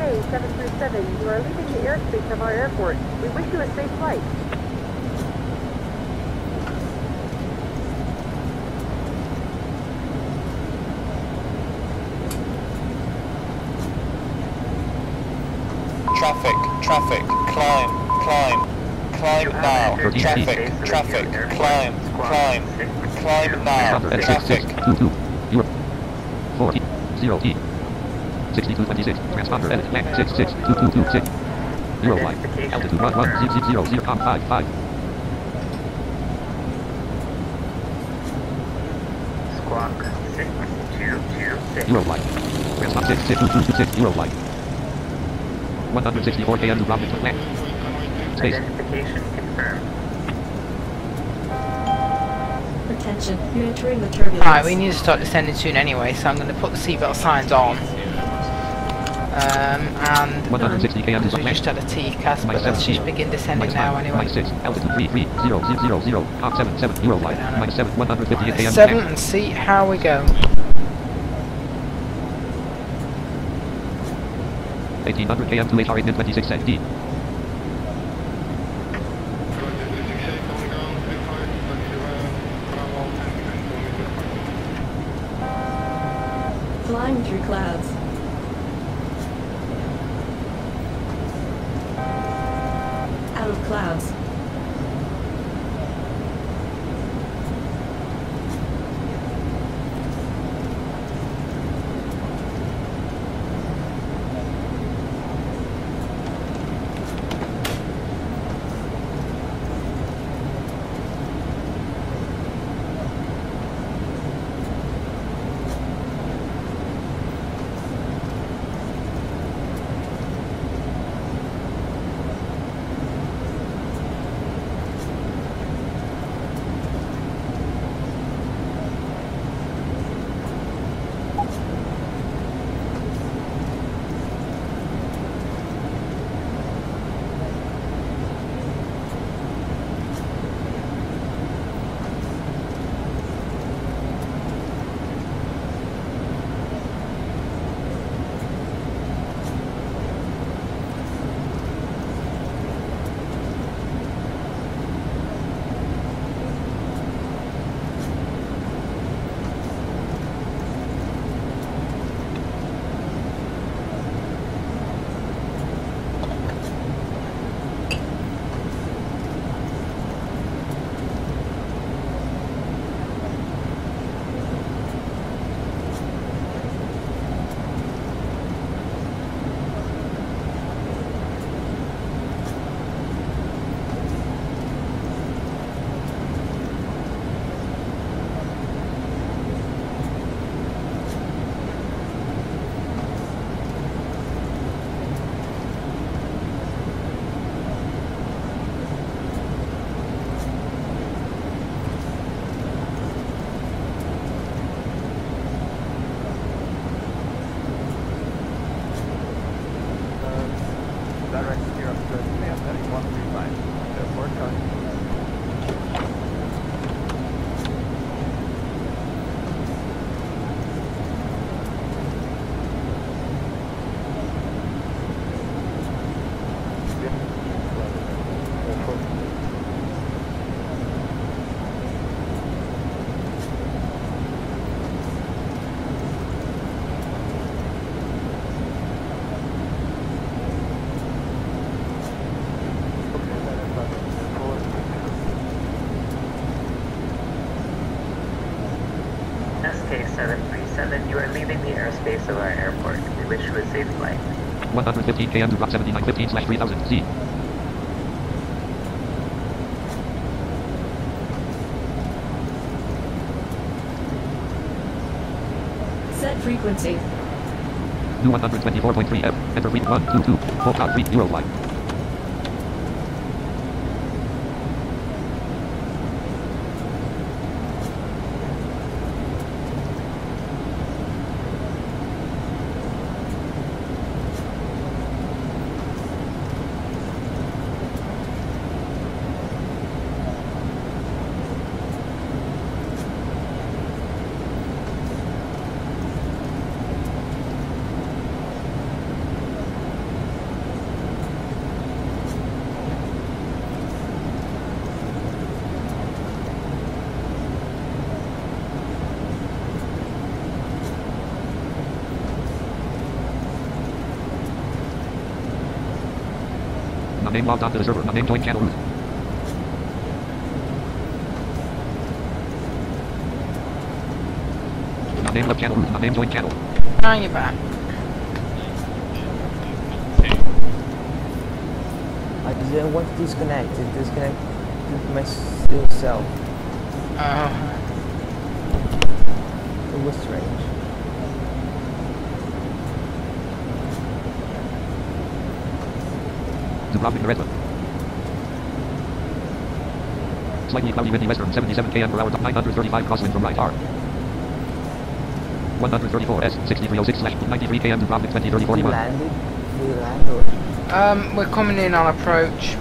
SK737, you are leaving the airspace of our airport. We wish you a safe flight. Traffic, traffic, climb, climb now. Traffic, traffic, climb now. Traffic. 40, 0T, 6226, transponder edit, 6622226, 0 line, altitude 11000.55. Squawk 6226. 0 line, transponder 66226, 0 line, 164 km Dubrovnic to land. Space. Identification confirmed. Attention, you're entering the turbulence. Alright, we need to start descending soon anyway, so I'm going to put the seatbelt signs on. And 160 km we just had a TCAS, but let's just begin descending now anyway. -6, altitude 33000, Hot 77, 0 line, -7, 158 km. 7 and see how we go. 1800 km to HR 826 D. Flying through clouds. Out of clouds. SK737, you are leaving the airspace of our airport. We wish you a safe flight. 115 km to Rock 7915/3000 C. Set frequency. New 124.3 F. Enter fleet 122. Full top 30 line. Name logged onto the server. Name join channel root. Name left channel root. Name join channel. Now you're back. I didn't want to disconnect. It disconnected myself. It was strange. Dubrovnic, Red. Slightly cloudy, windy western, 77 km per hour, 935 crosswind from right R. 134 S, 6306/93 km Dubrovnic, 2030 We landed. We're coming in on approach.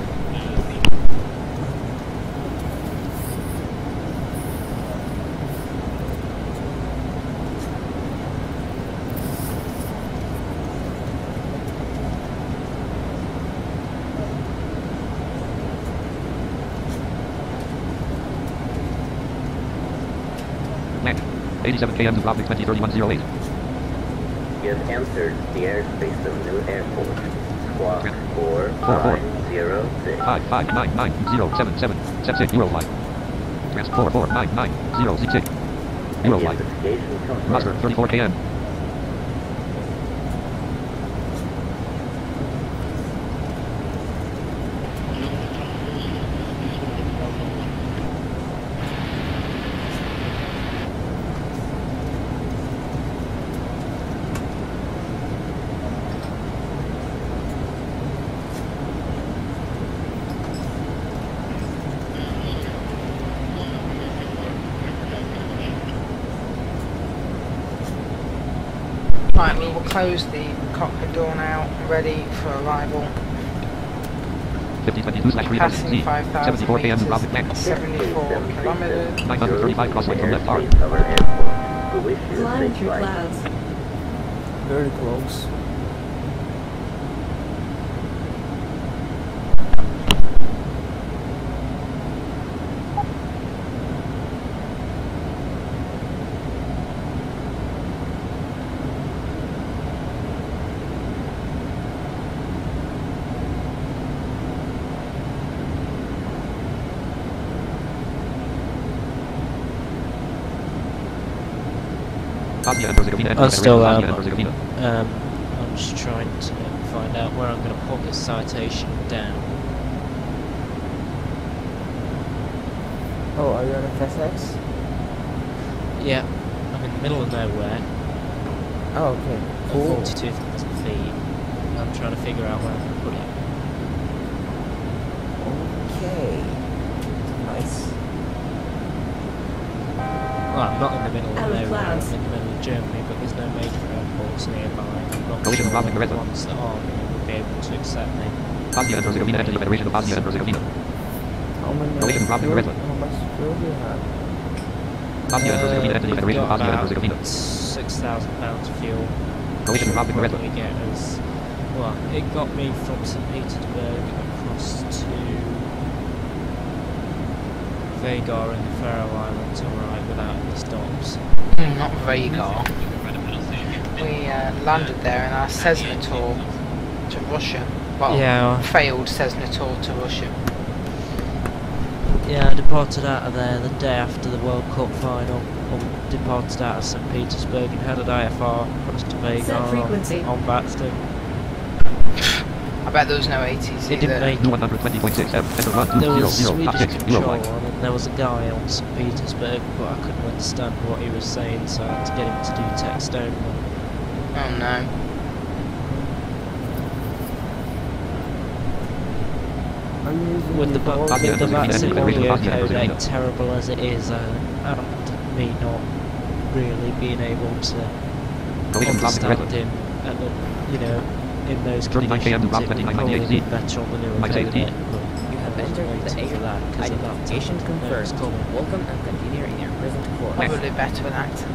Land. 87 km Dubrovnic, 203108. You have entered the airspace of New Airport. Squawk 4506. 5599077. Set Eurofly. Trans 4499066. Eurofly. Master 34 km. Right, we will close the cockpit door now, ready for arrival. 5022/3 Passing 5,000 74 km Dubrovnic, land. 74 kilometers. 935 crosswind from left R. Flying through clouds. Very close. I'm still I'm just trying to find out where I'm going to put this citation down. Oh, are you on a FSX? Yeah, I'm in the middle of nowhere. Oh, okay. Cool. 42,000 feet. I'm trying to figure out where I'm going to put it. Okay. Nice. Well, I'm not in the middle of nowhere, I'm clouds. in the middle of Germany, but there's no major airports nearby. I'm not Collision sure Dubrovnic, the Red. ones that are would be able to accept me. Bosnia and Herzegovina enter the Federation of Bosnia and Herzegovina. How much Collision Dubrovnic, Red. fuel do you have? Bosnia and Herzegovina enter the Federation of Bosnia and Herzegovina. £6,000 fuel. Collision Dubrovnic, Red. Probably get us, well, it got me from St. Petersburg across to Vegar in the Faroe Islands, alright, without any stops. Not Vegar. We landed there in our Cessna tour to Russia. Well, Yeah. failed Cessna tour to Russia. Yeah, I departed out of there the day after the World Cup final. Departed out of St. Petersburg and headed IFR across to Vegar on Baxter. I bet there was no 80s It didn't make 120.6 F. There was Swedish 6 control on and there was a guy on St. Petersburg, but I couldn't understand what he was saying, so I had to get him to do text only. Oh no. With the vaccine audio codec terrible as it is, and me not really being able to understand him at the, in those conditions, it would probably be better on the newer codec, but You have entered the for that, because at that identification time, it was confirmed. coming. Welcome and continue in your present course. Probably better with accent.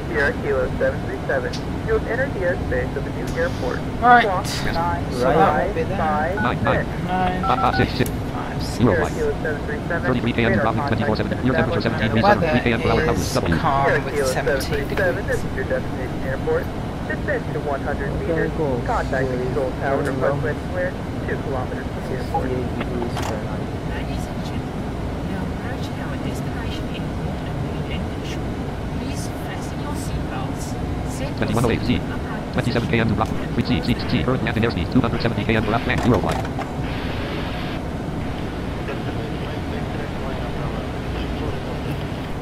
Sierra Kilo 737. You have entered the airspace of the new airport. Right. Squawk 9, So that will be there. 5, 5, 6. 5, 6. Euro flight. 33 km Dubrovnic 24/7. Your temperature 17 degrees centigrade. 3 km per hour. Compass W. Calm with 17 degrees. This is your destination airport. Descend to 100 meters. Contact the control tower to Northwest Square, 2 kilometers from the airport. Ladies and gentlemen, we are approaching our destination airport and we end short. Please fasten your seatbelts. Set 2108 Z. 27 km to Dubrovnic. Reach C. Current landing airspeed 270 km per hour. Land Euro flight.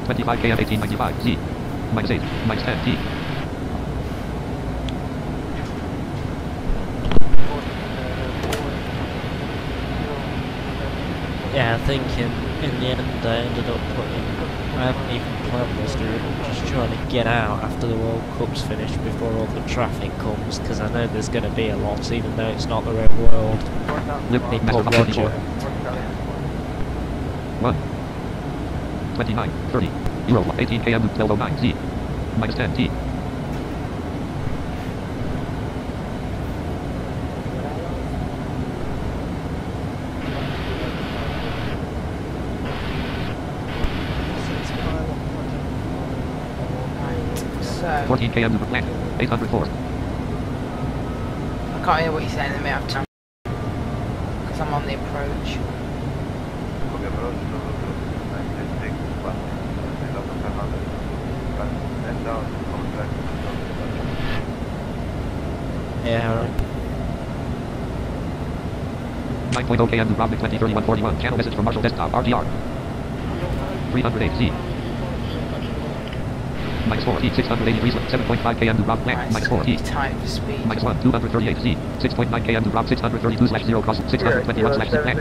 25 km 1895 Z. -8, -10 T. Yeah, I think in the end I ended up I haven't even planned this route, I'm just trying to get out after the World Cup's finished before all the traffic comes, because I know there's going to be a lot, even though it's not the real world. Roger. 1. 29, 30, Euro 18 km 1209 Z. -10 T. So 14 km to land. 804. I can't hear what you're saying in the map time because I'm on the approach. Yeah, alright. 9.0 km to Dubrovnic 203141. Channel message from Marshall desktop. RTR. 308 Z. -4 T 680 degrees 7.5 km to Dubrovnic land. -4 T. -1 238 Z. 6.9 km to Dubrovnic 632/0 cross 621/land.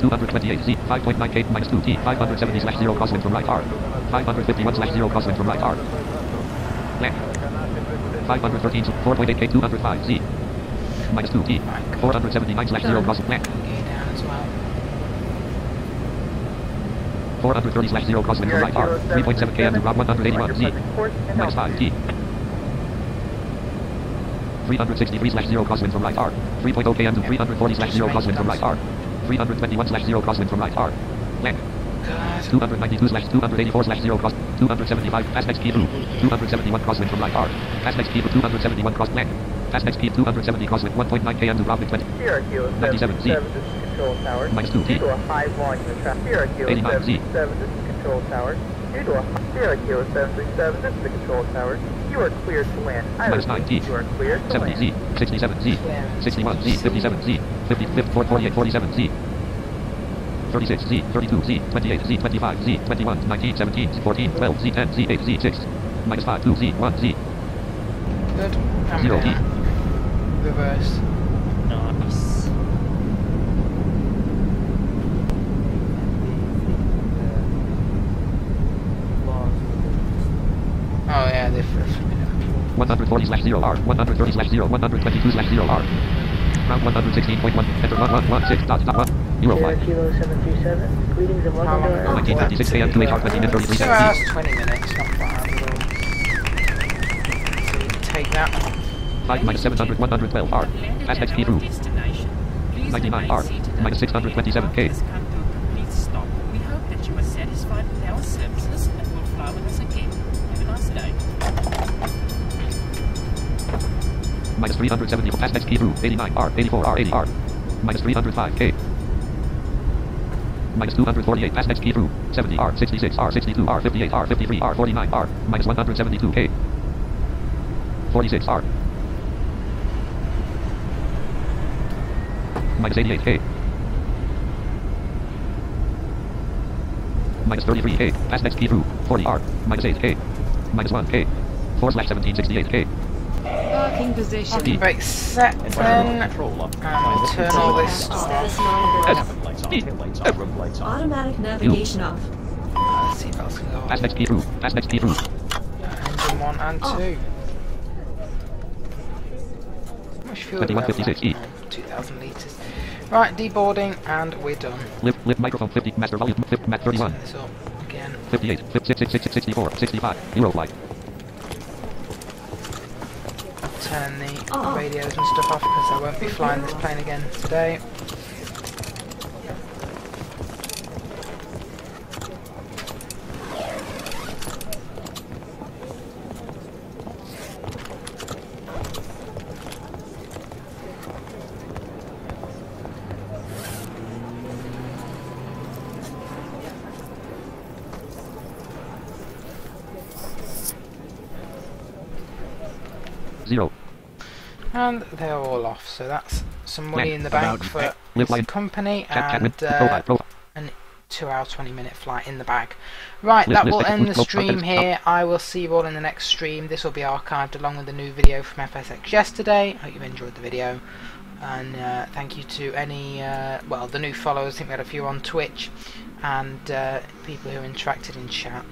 228 Z. 5.9 K -2 T 570/0 crosswind from right R. 551/0 crosswind from right R. Land. 513 4.8 K 205 Z. -2 T 479/0 crosswind land. 430/0 crosswind from right R. 3.7 km to Rob 181 Z. -5 T. 363/0 crosswind from right R. 3.0 km to 340/0 crosswind from right R. 321/0 crosswind from right R. Land. 292/284/0 cross. 275 fast next key through. 271 crosswind from right R. Fast next key through 271 cross land. Fast next key 270 crosswind 1.9 km to Dubrovnic 20. 97 Z. -2 T. 89 Z. Control tower. Due to a Sierra Kilo 737, this is the control tower. You are cleared to land. -9 T. You are cleared to 70 land. Z. 67 Z. 61 Z. 57 Z. 55 48 47 Z. 36 Z. 32 Z. 28 Z. 25 Z. 21 19 17 14 12 Z. 10 Z. 8 Z. 6. -5 2 Z. 1 Z. Good. 0 T. Reverse. Nice. Oh yeah, they're 140/0 R. 130/0. 122/0 R. Round 116.1. Enter 1116. Euro flight. Kilo 737. Greetings and welcome to our 1956 AM to HR 20 and 33 2 hours, seconds. 20 minutes, not bad at all. So we can take that. 5 -700 112 R. Fast next key through. 99 R. -627 K. Complete stop. We hope that you are satisfied with our services and will fly with us again. Have a nice day. -370 fast next key through. 89 R. 84 R. 80 R. -305 K. -248 fast next key through. 70 R. 66 R. 62 R. 58 R. 53 R. 49 R. -172 K. 46 R. -88 K. -33 K. Fast next key through. 40 R. -8 K. -1 K. 4/1768 K. Parking position. Brake set then, and turn all this off. Automatic navigation off. Let's see if else can go on. Fast next key through. Fast next key through. Engine 1 and 2. How much fuel do we have 2156 E. left? 2,000 litres. Right, deboarding, and we're done. Lift microphone 50. Master volume 50. Mac 31. Turn this up again. 58. 66 64 65. Euro flight. Turn the radios and stuff off because I won't be flying this plane again today. 0. And they're all off, so that's some money in the About bank for live this line. company, Chat, and profile. an 2-hour 20-minute flight in the bag. Right, that will end the stream here. I will see you all in the next stream. This will be archived along with the new video from FSX yesterday. I hope you enjoyed the video, and thank you to any well, the new followers. I think we had a few on Twitch, and people who interacted in chat.